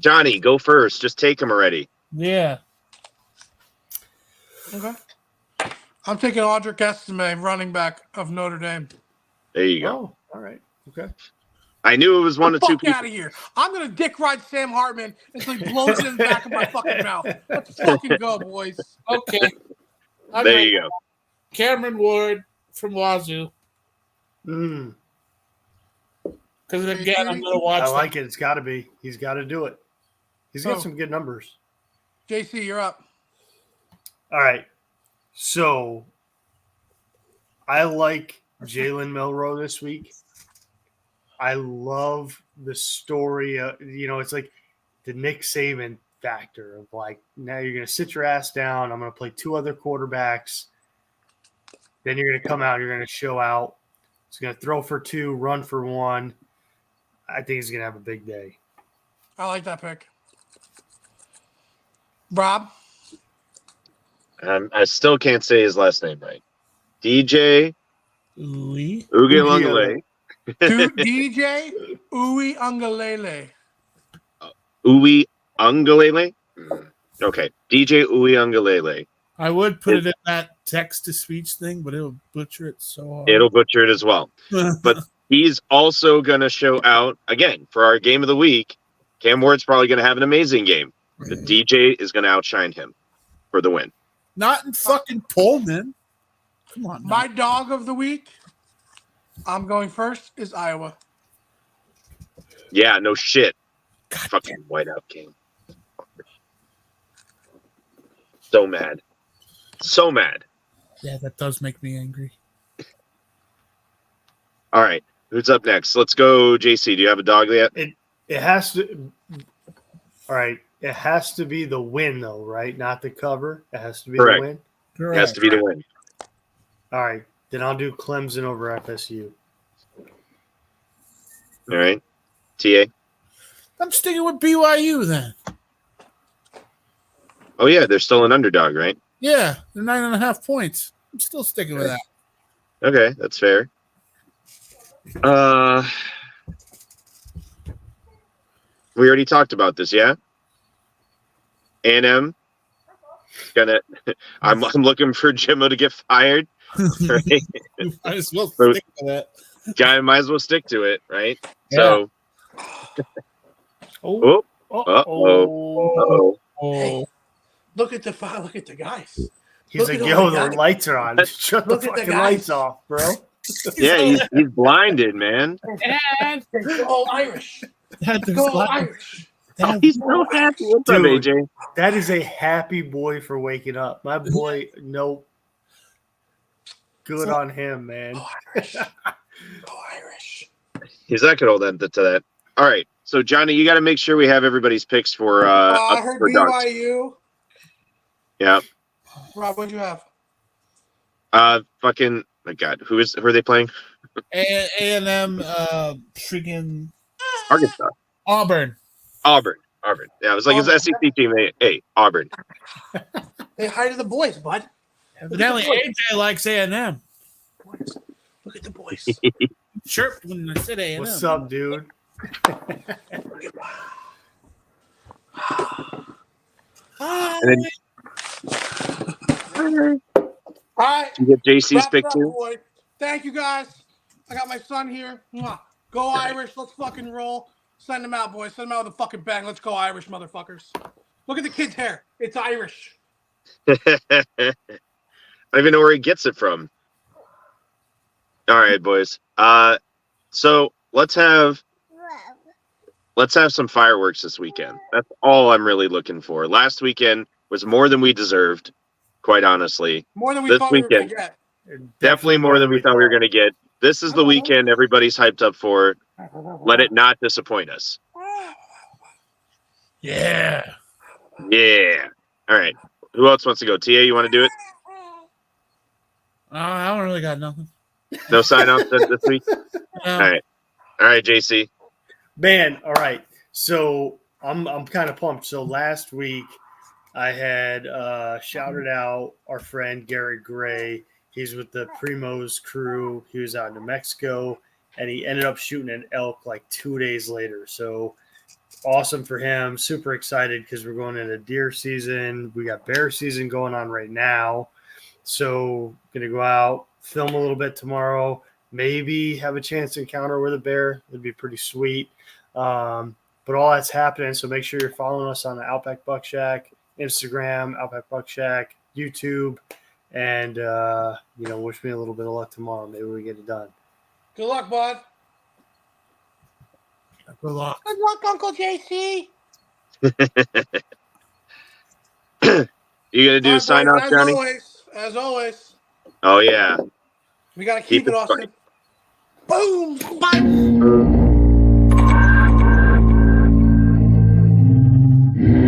Johnny, go first. Just take him already.
Yeah.
Okay. I'm taking Audric Estime, running back of Notre Dame.
There you go.
Oh, all right. Okay.
I knew it was one of two
Fuck
people.
out of here. I'm going to dick ride Sam Hartman until he blows it in the back of my fucking mouth. Let's fucking go, boys.
Okay.
There you go.
Cameron Ward from Wazoo.
Mm,
Because again, I'm going to watch
I like it. It's got to be. He's got to do it. He's got
Oh.
some good numbers.
JC, you're up.
All right. So I like Jalen Milroe this week. I love the story. It's like the Nick Saban factor of like, now you're going to sit your ass down. I'm going to play two other quarterbacks. Then you're going to come out. You're going to show out. He's going to throw for 2, run for 1. I think he's going to have a big day.
I like that pick. Rob?
I still can't say his last name right. DJ
Lee.
Ugelungale.
DJ Uwe Ungalele.
Uwe Ungalele. Okay, DJ Uyunglele.
I would put it in that text to speech thing, but it'll butcher it so hard.
It'll butcher it as well. But he's also going to show out again for our game of the week. Cam Ward's probably going to have an amazing game. The DJ is going to outshine him for the win.
Not in fucking Pullman. Come on.
My dog of the week, I'm going first, is Iowa.
Yeah, no shit.
God
Fucking whiteout game. So mad. So mad.
Yeah, that does make me angry.
All right. Who's up next? Let's go, JC. Do you have a dog yet?
It has to. All right. It has to be the win, though, right? Not the cover. It has to be
Correct.
the win.
It has to be the win.
All right. Then I'll do Clemson over FSU.
All right. TA.
I'm sticking with BYU then.
Oh, yeah. They're still an underdog, right?
Yeah, they're 9.5 points. I'm still sticking with that.
Okay. That's fair. We already talked about this, yeah? A&M. I'm looking for Jimmo to get fired. Right?
You might as well stick with that.
Guy might as well stick to it, right?
Yeah.
So,
Oh.
uh-oh.
Oh,
Look at the guys.
He's
Look
like,
at
yo,
all the
the
guys.
lights are on. Shut the
Look at the
fucking
guys.
lights off, bro.
Yeah, he's blinded, man.
Dad,
Go Irish.
Dad, there's
Go
light.
Irish.
Dad,
He's so happy. What's up,
Dude.
AJ?
That is a happy boy for waking up. My boy, nope. Good on him, man.
Go Irish. Go Irish.
He's not going to hold on to that. All right. So, Johnny, you got to make sure we have everybody's picks for
I heard
for dogs.
BYU.
Yeah.
Rob, what'd you have?
Fucking, my God. Who are they playing?
A&M, freaking
Arkansas.
Auburn.
Auburn. Yeah, it was like his SEC team. Hey, Auburn.
Hey, hi to the boys, bud.
Evidently, AJ likes A&M.
Boys. Look at the boys.
Chirped when I said A&M.
What's up, dude?
And then
All right.
you get JC's
Wrap it
pick
up,
too.
boy. Thank you, guys. I got my son here. Mwah. Go Irish. Let's fucking roll. Send them out, boys. Send them out with a fucking bang. Let's go Irish, motherfuckers. Look at the kid's hair. It's Irish.
I don't even know where he gets it from. All right, boys. So let's have some fireworks this weekend. That's all I'm really looking for. Last weekend was more than we deserved, quite honestly.
More than we
This
thought we were going to
weekend.
get.
Definitely more than we thought we were going to get. This is the weekend everybody's hyped up for. Let it not disappoint us.
Yeah.
Yeah. All right. Who else wants to go? TA, you want to do it?
I don't really got nothing.
No sign-offs this week?
No.
All right, JC.
Man, all right. So I'm kind of pumped. So last week I had shouted out our friend Garrett Gray. He's with the Primo's crew. He was out in New Mexico, and he ended up shooting an elk like 2 days later. So awesome for him. Super excited because we're going into deer season. We got bear season going on right now. So gonna go out, film a little bit tomorrow. Maybe have a chance to encounter with a bear. That'd be pretty sweet. But all that's happening. So make sure you're following us on the Outback Buck Shack, Instagram, Outback Buck Shack, YouTube. And, wish me a little bit of luck tomorrow. Maybe we get it done.
Good luck, bud.
Good luck.
Good luck, Uncle JC.
You going to do
All
a
right,
sign-off,
boys,
Johnny?
As always,
Oh, yeah.
we got to
Keep
keep it
it
all
funny.
simple. Boom. Bye.